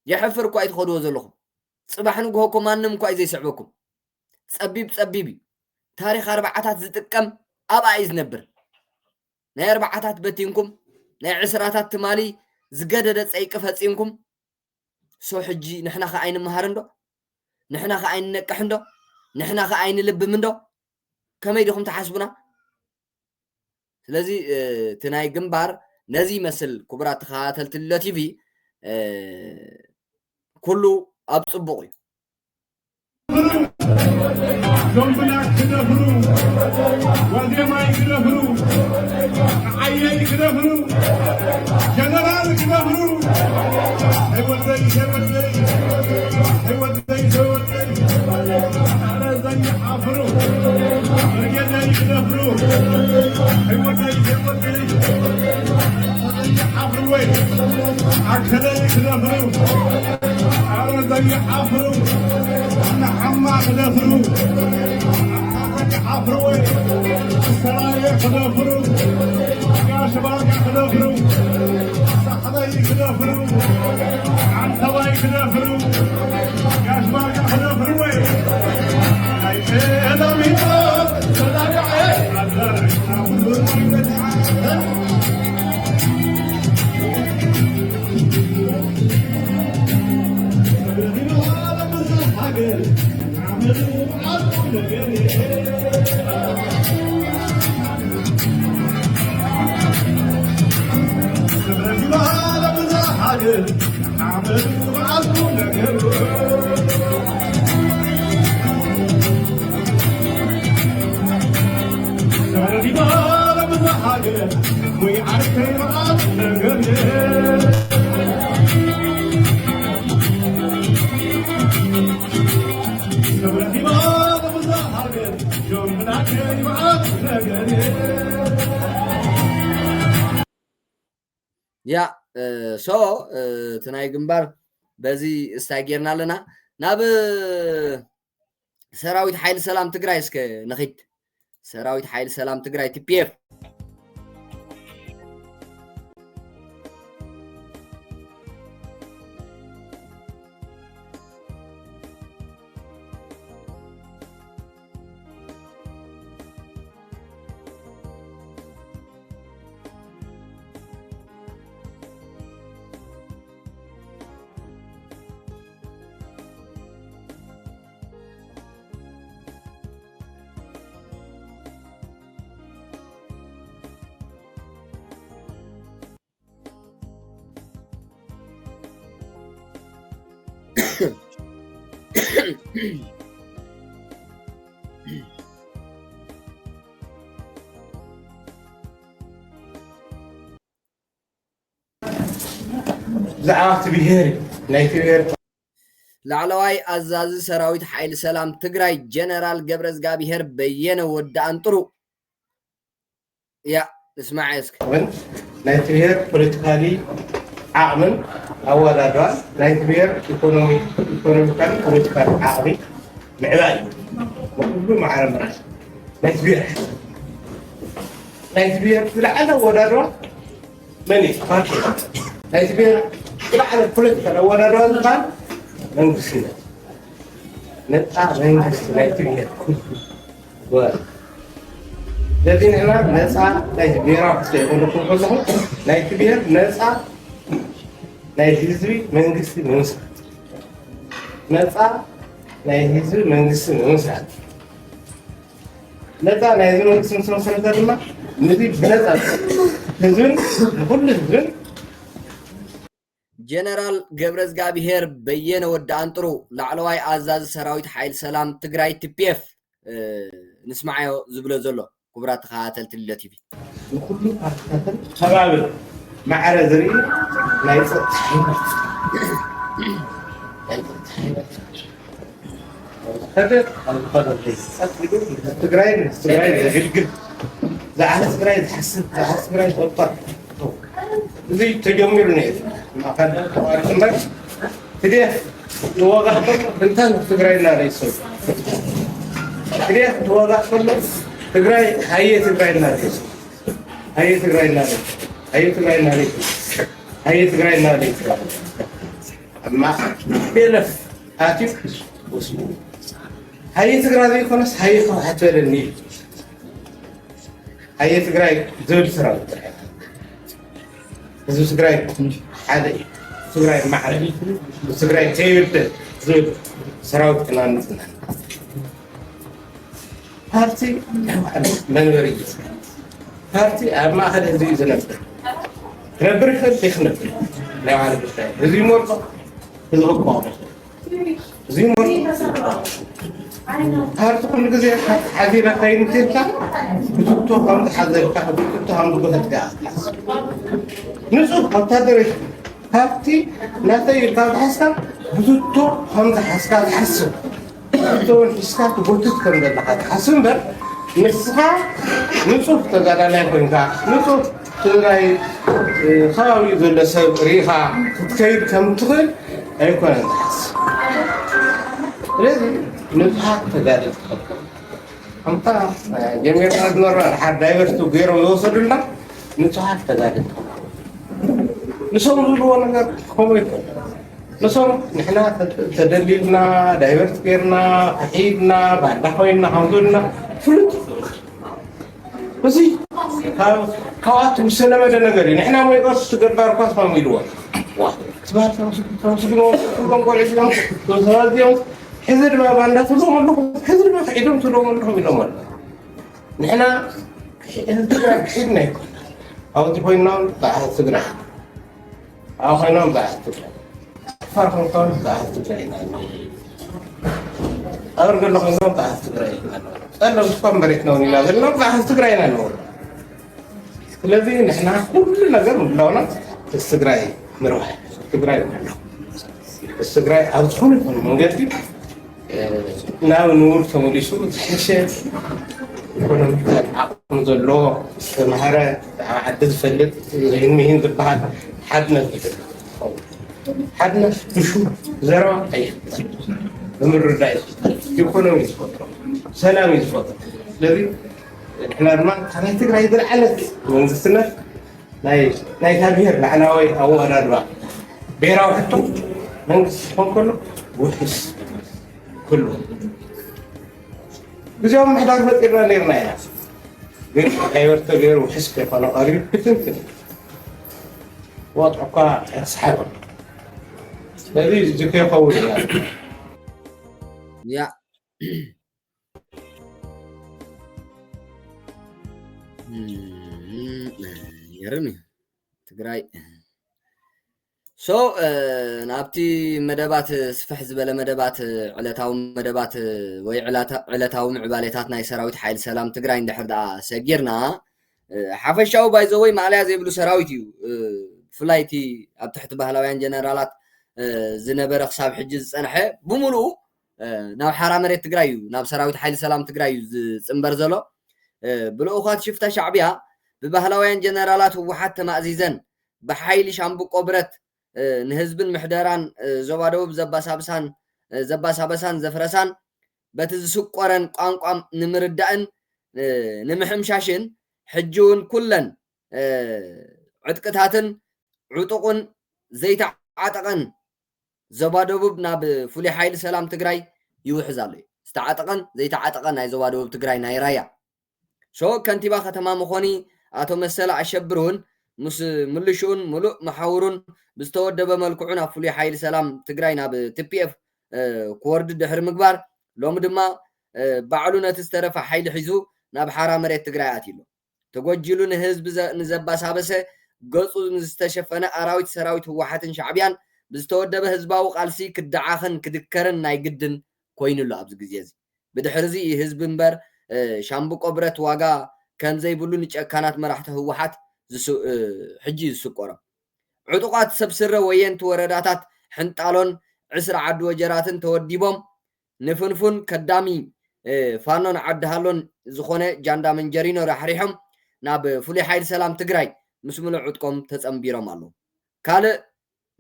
يحفر كويت خدوه زلهم صباح نقولكم ما نم كويس يسعبكم صبيبي تاريخ 4 زتقم ابا يزنبر ناي 4 بتينكم ناي 10 تمالي زقدد صيق فصيمكم سو حجي نحنا خا عين مهارندو نحنا خا عين نقحندو نحنا خا عين لب مندو كما يدكم تحسبنا ስለዚህ ትናይ ግንባር ነዚ መስል ክቡራት ተኸታተልቲ ቲቪ ኩሉ ኣብ ጽቡቕ እዩ ዞምብላክ ክደፍሩ ወዜማይ ክደፍሩ ዓየይ ክደፍሩ ጀነራል ክደፍሩ هيودي زي حافرو رجالنا يكدفرو هيودي حافرو وين عكدا يكدفرو زي حافرو نحما كدفرو حافرو وين سرايا كدفرو يا شباب كدفرو صحبا يكدفرو عالتوا يكدفرو يا شباب كدفرو وين هذا ميتو صدق يا تناي جنبار بزي استاجرنا لنا ناب سراويت حيل سلام تجراي اسك نخيت سراويت حيل سلام تجراي تي بي اف زعمت بهيري نايتي بهيري ላዕለዋይ ኣዛዚ ሰራዊት ሓይሊ ሰላም ትግራይ ጀነራል ገብረ እግዚአብሔር በየነ ወዲ አንጥሩ ያ اسمع اسك ናይቲ ብሔር ፖለቲካሊ ዓቕምን ኣወዳድራን ናይቲ ብሔር ኢኮኖሚካሊ ፖለቲካሊ ዓቕሚ ምዕባይ ኩሉ ማዕረ ምራይ ናይቲ ብሔር ዝለዓለ ኣወዳድራ መን እዩ ፓርቲ ናይቲ ብሔር ዝለዓለ ፖለቲካሊ ኣወዳድራ ዝበሃል መንግስቲ ነፃ መንግስቲ ናይቲ ብሔር الذين هنا نسعى نيرا يقول لكم كلهم نايتبير نسعى نايتزوي منجس نسعى نسعى نايتزوي منجس نسعى نسعى نايتزوي منجس نسعى لما ندي بنسعى هزون كل هزون جنرال ገብረ እግዚአብሔር በየነ ወዲ አንጥሩ ላዕለዋይ ኣዛዚ ሰራዊት ሓይሊ ሰላም ትግራይ TPF نسمعه زبله زلو كبرات خاتل تلة تي في كل أركان شباب مع رزري لا يصير هذا الفضل ليس تقرأي جد لا على تقرأي تحسن تقرأي تغطر زي تجمرني ما كان أركان تدي توقع بنتان تقرأي لا يصير تدي توقع كله تقرأي هاي تقرأي النادي هاي تقرأي النادي هاي تقرأي النادي هاي تقرأي النادي أما بيلف هاتيف واسمه هاي تقرأي ذي خلاص هاي حتى النيل هاي تقرأي زول سراوي زول تقرأي هذا تقرأي معرفة تقرأي تيبت زول سراوي كنا نزنا بارتي منوري بارتي أما أخذ هذي زنبر نبر خد يخنب لا عارف الشيء هذي مرة هذي غبار هذي مرة بارتي كل جزء حذيرة خير تلك بتوتو هم حذيرة بتوتو هم بقولها تجاه نسوق هم تدري بارتي لا تيجي كذا حسن بتوتو هم حسكا حسن تقول إسكات بوتت كم ده حسن بر مسخة نشوف تجارة لا يكونها نشوف تراي خاوي ذول سب ريحة تكيد كم تقول أيكون حس لازم نضحك تجارة هم ترى جميع النور حد دايفر تغيره يوصل لنا نضحك تجارة نسوم ذول ولا كم نسوم نحنا تدللنا دايفرت كيرنا حيدنا بعد حوينا حمدنا فلت بس كوات مسلمة ما دنقري نحنا ما يقص تقبر قص ما ميلوا واحد تبار تمسكون كلهم قولي لهم توصل اليوم حذر ما بعنا تلوم لهم حذر ما حيدهم تلوم لهم يلوم نحنا حيدنا يكون أو تبغينا بعد تقرأ أو خلينا بعد تقرأ فرق مكان بعد تقرأ أرجع لهم يوم بعد تقرأ أنا مش فاهم بريتنا ونيلا لأنه بعد تقرأ لنا الذي نحن كل نجار مبلغنا تستقرأ مروح تقرأ تستقرأ أو تكون من جدي ناو نور ثمودي شو تحشة يكونوا نزلوا مهارة عدد فلت علميين بالبعض حدنا بشو زرع أي أمر الرئيس يكونوا يسقطوا سلام يسقطوا الذي إحنا ما كنا تقرأ يدل على من السنة ناي كبير لعناوي أو أربعة بيرا وحده من السكون كله وحس كله بجوم محتاج بتقرأ ليرنا يا غير غير تغير وحس كيف أنا قريب بتمكن وضعك أصحابك الذي يجيك يقول يا يرمي تقرأي نابتي مدبات سفح زبالة مدبات علتاو مدبات وي علتاو معباليتاتنا يسراويت حيل سلام تقرأي ندحر دا ساقيرنا حفشاو بايزوي معليا زي بلو سراويتيو فلايتي اب تحت بهلاويان جنرالات ዝነበረ ክሳብ ሕጂ ዝጸንሐ ብምሉኡ ናብ ሓራ መሬት ትግራይ እዩ ናብ ሰራዊት ሓይሊ ሰላም ትግራይ እዩ ዝጽንበር ዘሎ ብልኡኻት ሽፍታ ሻዕብያ ብባህላውያን ጀነራላት ህወሓት ተማእዚዘን ብሓይሊ ሻምብቆ ብረት ንህዝብን ምሕደራን ዞባ ደቡብ ዘባሳበሳን ዘፍረሳን በቲ ዝስቆረን ቋንቋም ንምርዳእን ንምሕምሻሽን ሕጂ እውን ኩለን ዕጥቅታትን ዕጡቕን ዘይተዓጠቐን ዞባ ደቡብ ናብ ፍሉይ ሓይሊ ሰላም ትግራይ ይውሕዝ ኣሎ እዩ ዝተዓጠቐን ዘይተዓጠቐን ናይ ዞባ ደቡብ ትግራይ ናይ ራያ ከንቲባ ከተማ መኾኒ ኣቶ መሰለ ኣሸብር እውን ምስ ምልሽኡን ሙሉእ መሓውሩን ብዝተወደበ መልክዑ ናብ ፍሉይ ሓይሊ ሰላም ትግራይ ናብ TPF ክወርዲ ድሕሪ ምግባር ሎሚ ድማ ባዕሉ ነቲ ዝተረፈ ሓይሊ ሒዙ ናብ ሓራ መሬት ትግራይ ኣትይሉ ተጎጂሉ ንህዝቢ ንዘባሳበሰ ገጹ ዝተሸፈነ ኣራዊት ሰራዊት ህወሓትን ሻዕብያን ብዝተወደበ ህዝባዊ ቃልሲ ክደዓኽን ክድከርን ናይ ግድን ኮይኑሉ ኣብዚ ግዜ እዚ ብድሕሪ እዚ ህዝቢ እምበር ሻምብቆ ብረት ዋጋ ከም ዘይብሉ ንጨካናት መራሕቲ ህወሓት ሕጂ ዝስቆሮ ዕጡቃት ሰብስረ ወየንቲ ወረዳታት ሕንጣሎን ዕስራ ዓዲ ወጀራትን ተወዲቦም ንፍንፉን ከዳሚ ፋኖን ዓዲ ሃሎን ዝኾነ ጃንዳ መንጀሪኖ ራሕሪሖም ናብ ፍሉይ ሓይሊ ሰላም ትግራይ ምስ ሙሉእ ዕጥቆም ተጸምቢሮም ኣለዉ ካልእ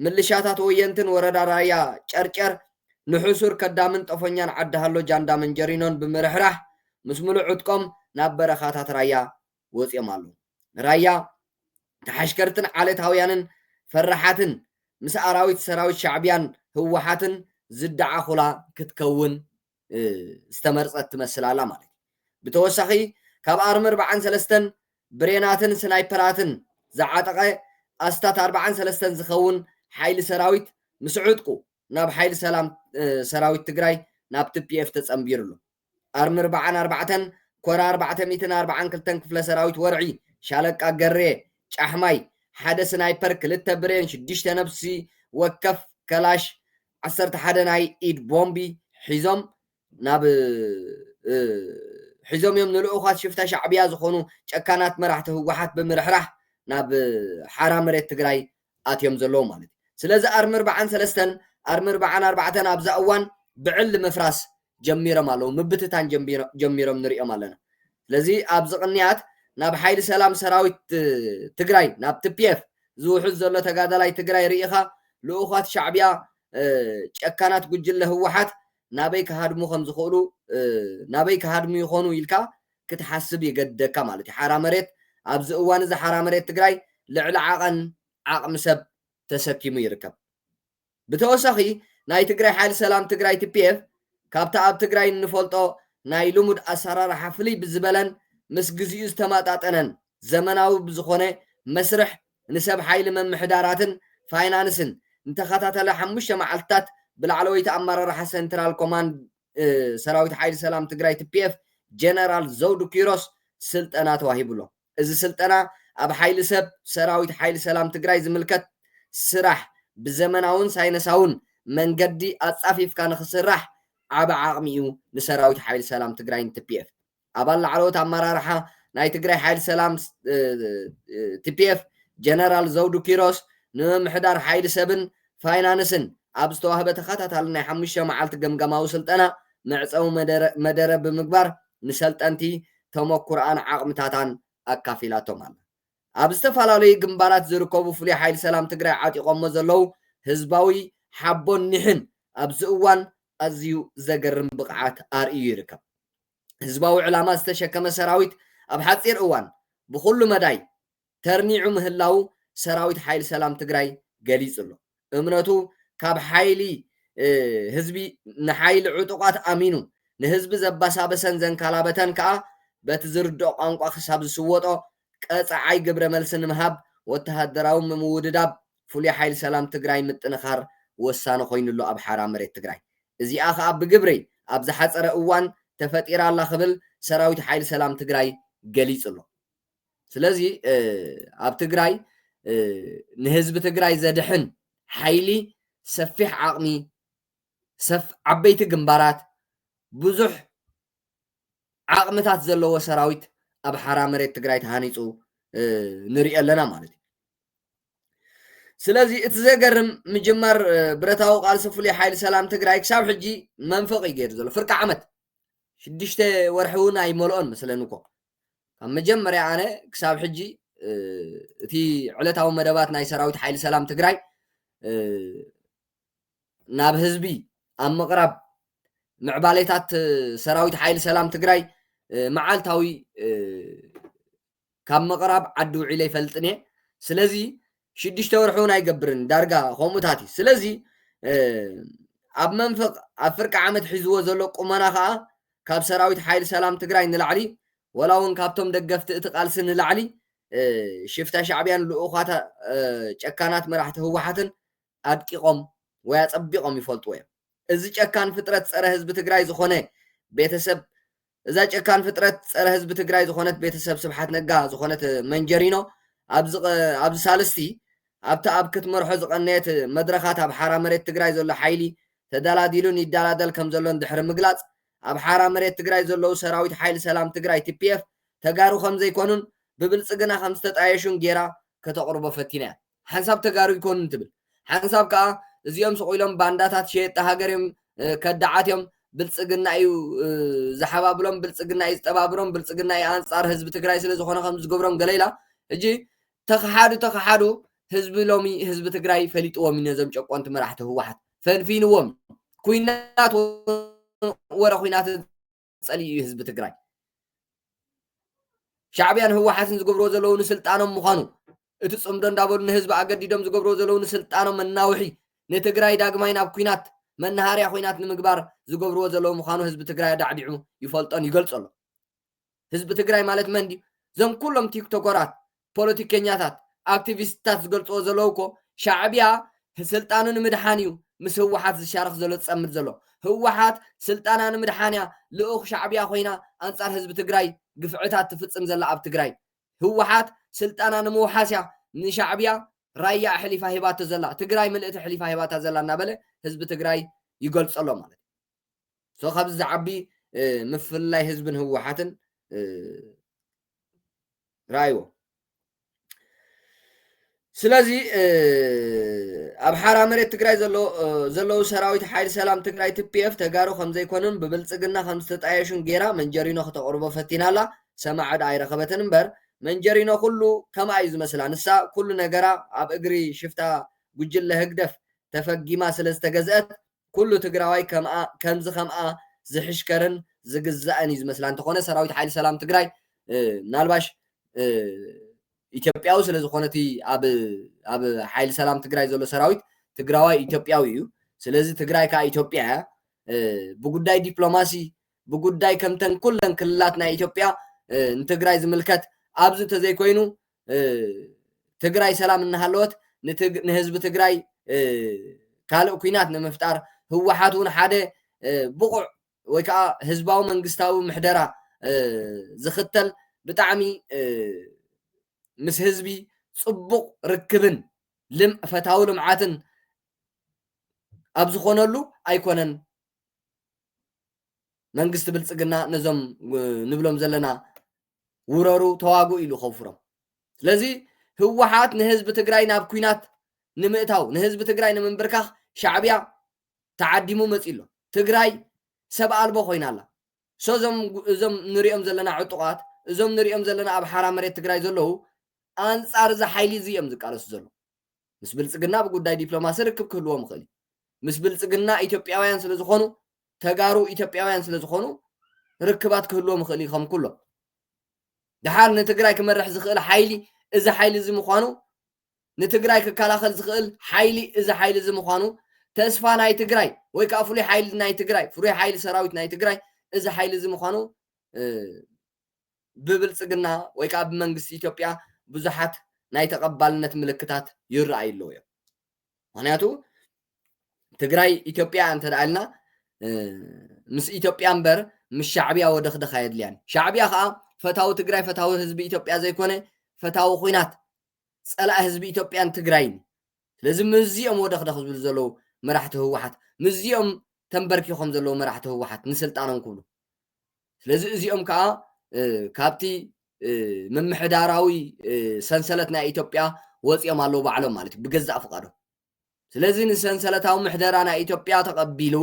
ምልሻታት ወየንትን ወረዳ ራያ ጨርጨር ንሕሱር ከዳምን ጠፈኛን ዓዲ ሃሎ ጃንዳ መንጀሪኖን ብምርሕራሕ ምስ ሙሉእ ዕጥቆም ናብ በረኻታት ራያ ወፂኦም ኣለዉ ራያ ተሓሽከርትን ዓለታውያንን ፈራሓትን ምስ ኣራዊት ሰራዊት ሻዕብያን ህወሓትን ዝደዓኹላ ክትከውን ዝተመርፀት ትመስል ኣላ ማለት እዩ ብተወሳኺ ካብ ኣርሚ 43 ብሬናትን ስናይፐራትን ዝዓጠቐ ኣስታት 43 ዝኸውን ሓይሊ ሰራዊት ምስ ዕጥቁ ናብ ሓይሊ ሰላም ሰራዊት ትግራይ ናብ TPF ተጸምቢሩሉ ኣርሚ 44 ኮራ 442 ክፍለ ሰራዊት ወርዒ ሻለቃ ገሬ ጫሕማይ ሓደ ስናይፐር ክልተ ብሬን 6 ነብሲ ወከፍ ከላሽ 11 ናይ ኢድ ቦምቢ ሒዞም ናብ ሒዞም እዮም ንልኡኻት ሽፍታ ሻዕብያ ዝኾኑ ጨካናት መራሕቲ ህወሓት ብምርሕራሕ ናብ ሓራ መሬት ትግራይ ኣትዮም ዘለዉ ማለት እዩ ስለዚ ኣርሚ 43 ኣርሚ 44 ኣብዛ እዋን ብዕል ምፍራስ ጀሚሮም ኣለዉ ምብትታን ጀሚሮም ንሪኦም ኣለና ስለዚ ኣብዚ ቅንያት ናብ ሓይሊ ሰላም ሰራዊት ትግራይ ናብ TPF ዝውሕዝ ዘሎ ተጋዳላይ ትግራይ ርኢኻ ልኡኻት ሻዕብያ ጨካናት ጉጅለ ህወሓት ናበይ ክሃድሙ ከም ዝኽእሉ ናበይ ክሃድሙ ይኾኑ ኢልካ ክትሓስብ ይገደካ ማለት እዩ ሓራ መሬት ኣብዚ እዋን እዚ ሓራ መሬት ትግራይ ልዕሊ ዓቐን ዓቕሚ ሰብ ተሰኪሙ ይርከብ ብተወሳኺ ናይ ትግራይ ሓይሊ ሰላም ትግራይ TPF ካብታ ኣብ ትግራይ እንፈልጦ ናይ ልሙድ ኣሰራርሓ ፍልይ ብዝበለን ምስ ግዚኡ ዝተማጣጠነን ዘመናዊ ብዝኾነ መስርሕ ንሰብ ሓይሊ መምሕዳራትን ፋይናንስን እንተኸታተለ 5 መዓልትታት ብላዕለወይቲ ኣመራርሓ ሴንትራል ኮማንድ ሰራዊት ሓይሊ ሰላም ትግራይ TPF ጀነራል ዘውዱ ኪሮስ ስልጠና ተዋሂብሎ እዚ ስልጠና ኣብ ሓይሊ ሰብ ሰራዊት ሓይሊ ሰላም ትግራይ ዝምልከት ስራሕ ብዘመናውን ሳይነሳውን መንገዲ ኣጻፊፍካ ንኽስራሕ ዓብ ዓቕሚ እዩ ንሰራዊት ሓይሊ ሰላም ትግራይ TPF ኣባል ላዕለዎት ኣመራርሓ ናይ ትግራይ ሓይሊ ሰላም TPF ጀነራል ዘውዱ ኪሮስ ንምምሕዳር ሓይሊ ሰብን ፋይናንስን ኣብ ዝተዋህበ ተኸታታሊ ናይ 5 መዓልቲ ገምገማዊ ስልጠና መዕፀዊ መደረ ብምግባር ንሰልጠንቲ ተመኩርኣን ዓቕምታታን ኣካፊላቶም ኣላ ኣብ ዝተፈላለዩ ግንባራት ዝርከቡ ፍሉይ ሓይሊ ሰላም ትግራይ ዓጢቖሞ ዘለዉ ህዝባዊ ሓቦን ኒሕን ኣብዚ እዋን ኣዝዩ ዘገርም ብቕዓት ኣርእዩ ይርከብ ህዝባዊ ዕላማ ዝተሸከመ ሰራዊት ኣብ ሓፂር እዋን ብኩሉ መዳይ ተርኒዑ ምህላው ሰራዊት ሓይሊ ሰላም ትግራይ ገሊጹ ኣሎ እምነቱ ካብ ሓይሊ ህዝቢ ንሓይሊ ዕጡቃት ኣሚኑ ንህዝቢ ዘባሳበሰን ዘንካላበተን ከዓ በቲ ዝርድኦ ቋንቋ ክሳብ ዝስወጦ ቀፃዓይ ግብረ መልሲ ንምሃብ ወተሃደራዊ ምውድዳብ ፍሉይ ሓይሊ ሰላም ትግራይ ምጥንኻር ወሳኒ ኮይኑሎ ኣብ ሓራ መሬት ትግራይ እዚኣ ከዓ ብግብሪ ኣብ ዝሓፀረ እዋን ተፈጢራ ኣላ ክብል ሰራዊት ሓይሊ ሰላም ትግራይ ገሊጹ ኣሎ ስለዚ ኣብ ትግራይ ንህዝቢ ትግራይ ዘድሕን ሓይሊ ሰፊሕ ዓቕሚ ዓበይቲ ግንባራት ብዙሕ ዓቕምታት ዘለዎ ሰራዊት ኣብ ሓራ መሬት ትግራይ ተሃኒፁ ንሪኢ ኣለና ማለት እዩ ስለዚህ እቲ ዘገርም ምጅማር ብረታዊ ቃልሲ ፍሉይ ሓይሊ ሰላም ትግራይ ክሳብ ሕጂ መንፈቕ እዩ ገይሩ ዘሎ ፍርቂ ዓመት 6 ወርሒ እውን ኣይመልኦን መስለኒ እኮ ካብ መጀመርያ ኣነ ክሳብ ሕጂ እቲ ዕለታዊ መደባት ናይ ሰራዊት ሓይሊ ሰላም ትግራይ ናብ ህዝቢ ኣብ ምቕራብ ምዕባሌታት ሰራዊት ሓይሊ ሰላም ትግራይ መዓልታዊ ካብ ምቕራብ ዓዲ ውዒለ ይፈልጥን እየ ስለዚ 6 ወርሒ እውን ኣይገብርን ዳርጋ ከምኡታት እዩ ስለዚ ኣብ መንፈቕ ኣብ ፍርቂ ዓመት ሒዝዎ ዘሎ ቁመና ከዓ ካብ ሰራዊት ሓይሊ ሰላም ትግራይ ንላዕሊ ወላ እውን ካብቶም ደገፍቲ እቲ ቃልሲ ንላዕሊ ሽፍታ ሻዕብያን ልኡኻት ጨካናት መራሕቲ ህወሓትን ኣድቂቖም ወይ ኣፀቢቖም ይፈልጥዎ እዮም እዚ ጨካን ፍጥረት ፀረ ህዝቢ ትግራይ ዝኾነ ቤተሰብ እዛ ጨካን ፍጥረት ፀረ ህዝቢ ትግራይ ዝኾነት ቤተሰብ ስብሓት ነጋ ዝኾነት መንጀሪኖ ኣብዚ ሳልስቲ ኣብታ ኣብ ክትመርሖ ዝቐነየት መድረኻት ኣብ ሓራ መሬት ትግራይ ዘሎ ሓይሊ ተደላዲሉን ይደላደል ከም ዘሎን ድሕሪ ምግላፅ ኣብ ሓራ መሬት ትግራይ ዘለዉ ሰራዊት ሓይሊ ሰላም ትግራይ TPF ተጋሩ ከም ዘይኮኑን ብብልፅግና ከም ዝተጣየሹን ጌራ ከተቕርቦ ፈቲና እያ ሓንሳብ ተጋሩ ይኮኑን ትብል ሓንሳብ ከዓ እዚኦም ስቑኢሎም ባንዳታት ሸየጥቲ ሃገር እዮም ከዳዓትዮም ብልፅግና እዩ ዝሓባብሎም ብልፅግና እዩ ዝጠባብሮም ብልፅግና እዩ ኣንጻር ህዝቢ ትግራይ ስለ ዝኾነ ከም ዝገብሮም ገለኢላ ሕጂ ተኸሓዱ ህዝቢ ሎሚ ህዝቢ ትግራይ ፈሊጥዎም እዩ ነዞም ጨቆንቲ መራሕቲ ህወሓት ፈንፊንዎም ኩናት ወረ ኩናት ፀልዩ እዩ ህዝቢ ትግራይ ሻዕብያን ህወሓትን ዝገብርዎ ዘለዉ ንስልጣኖም ምዃኑ እቲ ፅምዶ እንዳበሉ ንህዝቢ ኣገዲዶም ዝገብርዎ ዘለዉ ንስልጣኖም መናውሒ ንትግራይ ዳግማይ ናብ ኩናት መናሃርያ ኩናት ንምግባር ዝገብርዎ ዘለዉ ምዃኑ ህዝቢ ትግራይ ዳዕዲዑ ይፈልጦን ይገልፆ ኣሎ ህዝቢ ትግራይ ማለት መን ድዩ እዞም ኩሎም ቲክቶከራት ፖለቲከኛታት ኣክቲቪስትታት ዝገልፅዎ ዘለዉ እኮ ሻዕብያ ስልጣኑ ንምድሓን እዩ ምስ ህወሓት ዝሻርክ ዘሎ ዝፀምድ ዘሎ ህወሓት ስልጣና ንምድሓንያ ልኡኽ ሻዕብያ ኮይና ኣንጻር ህዝቢ ትግራይ ግፍዕታት ትፍፅም ዘላ ኣብ ትግራይ ህወሓት ስልጣና ንምውሓስያ ንሻዕብያ ራያ ኣሕሊፋ ሂባቶ ዘላ ትግራይ ምልእቲ ኣሕሊፋ ሂባታ ዘላ እናበለ ህዝቢ ትግራይ ይገልፆ ኣሎ ማለት እዩ ካብዚ ዝዓቢ ምፍላይ ህዝብን ህወሓትን ራእይዎ ስለዚ ኣብ ሓራ መሬት ትግራይ ዘለዉ ሰራዊት ሓይሊ ሰላም ትግራይ TPF ተጋሩ ከም ዘይኮኑን ብብልፅግና ከም ዝተጣየሹን ጌራ መንጀሪኖ ከተቕርቦ ፈቲና ኣላ ሰማዕድ ኣይረኸበትን እምበር መንጀሪኖ ኩሉ ከማ እዩ ዝመስላ ንሳ ኩሉ ነገራ ኣብ እግሪ ሽፍታ ጉጅለ ህግደፍ ተፈጊማ ስለ ዝተገዝአት ኩሉ ትግራዋይ ከምዚ ከምኣ ዝሕሽከርን ዝግዛእን እዩ ዝመስላ እንተኾነ ሰራዊት ሓይሊ ሰላም ትግራይ ምናልባሽ ኢትዮጵያዊ ስለ ዝኾነቲ ኣብ ሓይሊ ሰላም ትግራይ ዘሎ ሰራዊት ትግራዋይ ኢትዮጵያዊ እዩ ስለዚ ትግራይ ከዓ ኢትዮጵያ ብጉዳይ ዲፕሎማሲ ብጉዳይ ከምተን ኩለን ክልላት ናይ ኢትዮጵያ ንትግራይ ዝምልከት ኣብዚ ተዘይኮይኑ ትግራይ ሰላም እናሃለወት ንህዝቢ ትግራይ ካልእ ኩናት ንምፍጣር ህወሓት እውን ሓደ ብቑዕ ወይ ከዓ ህዝባዊ መንግስታዊ ምሕደራ ዝኽተል ብጣዕሚ ምስ ህዝቢ ፅቡቕ ርክብን ፈታዊ ልምዓትን ኣብ ዝኾነሉ ኣይኮነን መንግስቲ ብልፅግና ነዞም ንብሎም ዘለና ውረሩ ተዋጉኡ ኢሉ ከፍሮም ስለዚ ህወሓት ንህዝቢ ትግራይ ናብ ኩናት ንምእታው ንህዝቢ ትግራይ ንምንብርካኽ ሻዕብያ ተዓዲሙ መፂሎ ትግራይ ሰብ ኣልቦ ኮይና ኣላ እዞም ንሪኦም ዘለና ዕጡቃት እዞም ንሪኦም ዘለና ኣብ ሓራ መሬት ትግራይ ዘለዉ ኣንጻር እዚ ሓይሊ እዚ እዮም ዝቃለሱ ዘሎ ምስ ብልፅግና ብጉዳይ ዲፕሎማሲ ርክብ ክህልዎም ይኽእል እዩ ምስ ብልፅግና ኢትዮጵያውያን ስለ ዝኾኑ ተጋሩ ኢትዮጵያውያን ስለ ዝኾኑ ርክባት ክህልዎም ይኽእል እዩ ከም ኩሎም ድሓር ንትግራይ ክመርሕ ዝኽእል ሓይሊ እዚ ሓይሊ እዚ ምዃኑ ንትግራይ ክከላኸል ዝኽእል ሓይሊ እዚ ሓይሊ እዚ ምዃኑ ተስፋ ናይ ትግራይ ወይ ከዓ ፍሉይ ሓይሊ ናይ ትግራይ ፍሉይ ሓይሊ ሰራዊት ናይ ትግራይ እዚ ሓይሊ እዚ ምዃኑ ብብልፅግና ወይ ከዓ ብመንግስቲ ኢትዮጵያ ብዙሓት ናይ ተቐባልነት ምልክታት ይረኣዩ ኣለዉ እዮም ምክንያቱ ትግራይ ኢትዮጵያ እንተደኣልና ምስ ኢትዮጵያ እምበር ምስ ሻዕብያ ወደኽደኽ ኣየድልያን ሻዕብያ ከዓ ፈታዊ ትግራይ ፈታዊ ህዝቢ ኢትዮጵያ ዘይኮነ ፈታዊ ኩናት ፀላእ ህዝቢ ኢትዮጵያን ትግራይን ስለዚ ምዝኦም ወደኽደኽ ዝብሉ ዘለዉ መራሕቲ ህወሓት ምዝኦም ተንበርኪኾም ዘለዉ መራሕቲ ህወሓት ንስልጣኖም ክብሉ ስለዚ እዚኦም ከዓ ካብቲ ምምሕዳራዊ ሰንሰለት ናይ ኢትዮጵያ ወፂኦም ኣለዉ ባዕሎም ማለት እዩ ብገዛእ ፍቃዶም ስለዚ ንሰንሰለታዊ ምሕደራ ናይ ኢትዮጵያ ተቐቢሉ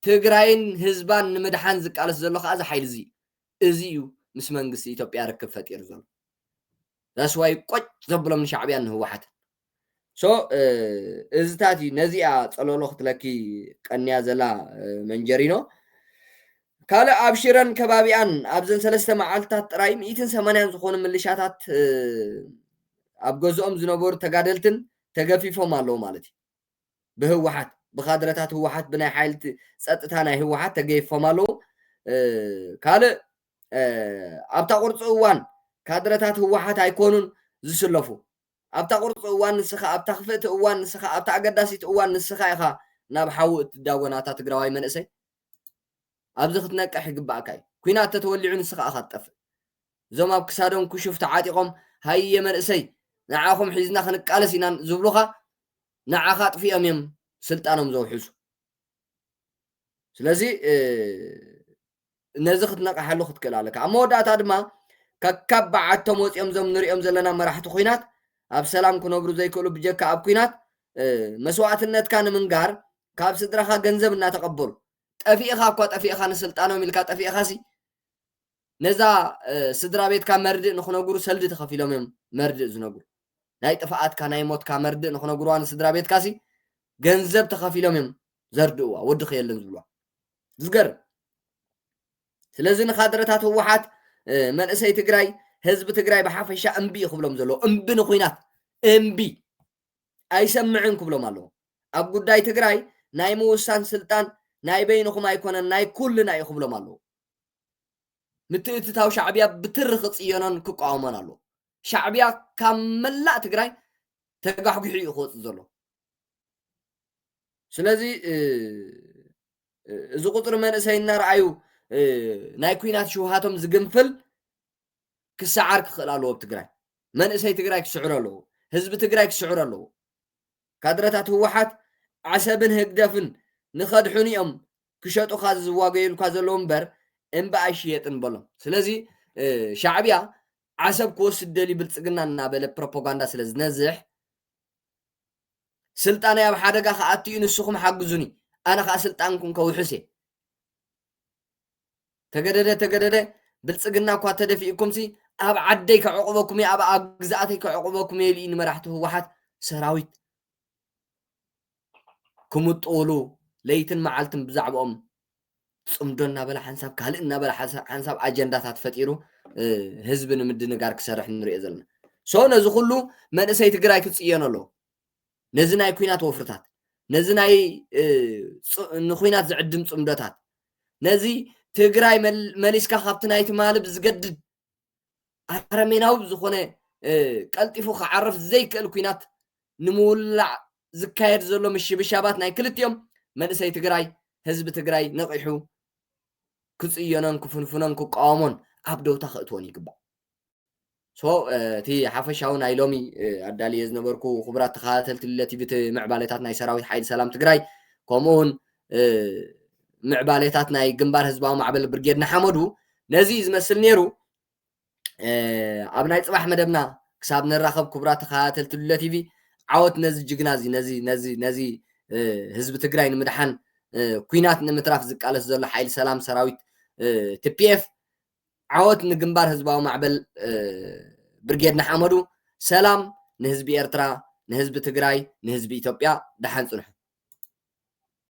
ትግራይን ህዝባን ንምድሓን ዝቃለስ ዘሎ ከዓ እዚ ሓይሊ እዚ እዩ ምስ መንግስቲ ኢትዮጵያ ርክብ ፈጢሩ ዘሎ ዳስዋይ ቆጭ ዘብሎም ንሻዕብያን ንህወሓት ሶ እዝታት እዩ ነዚኣ ፀለሎ ክትለኪ ቀንያ ዘላ መንጀሪኖ ካልእ ኣብ ሽረን ከባቢኣን ኣብዘን 3 መዓልትታት ጥራይ 180 ዝኾኑ ምልሻታት ኣብ ገዝኦም ዝነበሩ ተጋደልትን ተገፊፎም ኣለዉ ማለት እዩ ብህወሓት ብካድረታት ህወሓት ብናይ ሓይልቲ ፀጥታ ናይ ህወሓት ተገይፎም ኣለዉ ካልእ ኣብታ ቁርፂ እዋን ካድረታት ህወሓት ኣይኮኑን ዝስለፉ ኣብታ ቁርፂ እዋን ንስኻ ኣብታ ክፍእቲ እዋን ንስኻ ኣብታ ኣገዳሲት እዋን ንስኻ ኢኻ ናብ ሓዊ እትዳጎናታ ትግራዋይ መንእሰይ ኣብዚ ክትነቅሕ ይግባእካ እዩ ኩናት ተተወሊዑ ንስኻ ኢኻ ትጠፍእ እዞም ኣብ ክሳዶም ክሹፍ ተዓጢቖም ሃየ መንእሰይ ንዓኹም ሒዝና ክንቃለስ ኢና ዝብሉኻ ንዓኻ ጥፊኦም እዮም ስልጣኖም ዘውሕሱ ስለዚ ነዚ ክትነቅሓሉ ክትክእል ኣለካ ኣብ መወዳእታ ድማ ከካብ በዓቶም ወፂኦም ዞም ንሪኦም ዘለና መራሕቲ ኩናት ኣብ ሰላም ክነብሩ ዘይክእሉ ብጀካ ኣብ ኩናት መስዋዕትነትካ ንምንጋር ካብ ስድራኻ ገንዘብ እናተቐበሉ ጠፊእኻ እኳ ጠፊእኻ ንስልጣኖም ኢልካ ጠፊእኻ ሲ ነዛ ስድራ ቤትካ መርድእ ንክነግሩ ሰልዲ ተኸፊሎም እዮም መርድእ ዝነግሩ ናይ ጥፍኣትካ ናይ ሞትካ መርድእ ንክነግሩዋ ንስድራ ቤትካ ሲ ገንዘብ ተኸፊሎም እዮም ዘርድእዋ ወዲ ክየለን ዝብልዋ ዝገርም ስለዚ ንካድረታት ህወሓት መንእሰይ ትግራይ ህዝቢ ትግራይ ብሓፈሻ እምቢ ይክብሎም ዘለዎ እምቢ ንኩናት እምቢ ኣይሰምዕን ክብሎም ኣለዎ ኣብ ጉዳይ ትግራይ ናይ ምውሳን ስልጣን ናይ በይንኹም ኣይኮነን ናይ ኩልና እዩ ክብሎም ኣለዎ ምትእትታው ሻዕብያ ብትሪ ክፅዮኖን ክቃወሞን ኣለዎ ሻዕብያ ካብ መላእ ትግራይ ተጋሕጉሑ እዩ ክወፅእ ዘሎ ስለዚ እዚ ቁፅሪ መንእሰይ እናረኣዩ ናይ ኩናት ሽውሃቶም ዝግንፍል ክሰዓር ክኽእል ኣለዎ ኣብ ትግራይ መንእሰይ ትግራይ ክስዕሩ ኣለዎ ህዝቢ ትግራይ ክስዕሩ ኣለዎ ካድረታት ህወሓት ዓሰብን ህግደፍን ንኸድሑን እዮም ክሸጡካ ዝዋገየልካ ዘለዎ እምበር እምባ ኣይሽየጥን በሎም ስለዚ ሻዕብያ ዓሰብ ክወስድ ደሊ ብልፅግና እናበለ ፕሮፓጋንዳ ስለ ዝነዝሕ ስልጣነይ ኣብ ሓደጋ ከኣትዩ ንስኹም ሓግዙኒ ኣነ ከዓ ስልጣንኩም ከውሕስ እየ ተገደደ ብልፅግና እኳ ተደፊእኩም ሲ ኣብ ዓደይ ከዕቁበኩም እየ ኣብ ግዛኣተይ ከዕቁበኩም እየ ኢሉ ንመራሕቲ ህወሓት ሰራዊት ክምጥሉ ለይትን መዓልትን ብዛዕባኦም ፅምዶ እናበለ ሓንሳብ ካልእ እናበለ ሓንሳብ ኣጀንዳታት ፈጢሩ ህዝቢ ንምድንጋር ክሰርሕ ንሪኦ ዘለና ሶ ነዚ ኩሉ መንእሰይ ትግራይ ክፅየን ኣለዎ ነዚ ናይ ኩናት ወፍርታት ነዚ ናይ ንኩናት ዝዕድም ፅምዶታት ነዚ ትግራይ መሊስካ ካብቲ ናይቲ ማልብ ዝገድድ ኣረሜናዊ ዝኾነ ቀልጢፉ ክዓርፍ ዘይክእል ኩናት ንምውላዕ ዝካየድ ዘሎ ምሽብሻባት ናይ ክልቲኦም መንእሰይ ትግራይ ህዝቢ ትግራይ ነቂሑ ክፅዮኖን ክፍንፍኖን ክቃወሞን ኣብ ደውታ ክእትዎን ይግባእ ሶ እቲ ሓፈሻዊ ናይ ሎሚ ኣዳልየ ዝነበርኩ ክቡራት ተኸታተልቲ ቲቪ ምዕባለታት ናይ ሰራዊት ሓይሊ ሰላም ትግራይ ከምኡውን ምዕባለታት ናይ ግንባር ህዝባዊ ማዕበል ብርጌድ ንሓመዱ ነዚ ዝመስል ነይሩ ኣብ ናይ ፅባሕ መደብና ክሳብ ንራኸብ ክቡራት ተኸታተልቲ ቲቪ ዓወት ነዚ ጅግና ነዚ ህዝቢ ትግራይ ንምድሓን ኩናት ንምትራፍ ዝቃለስ ዘሎ ሓይሊ ሰላም ሰራዊት TPF ዓወት ንግንባር ህዝባዊ ማዕበል ብርጌድ ንሓመዱ ሰላም ንህዝቢ ኤርትራ ንህዝቢ ትግራይ ንህዝቢ ኢትዮጵያ ደሓን ፅንሑ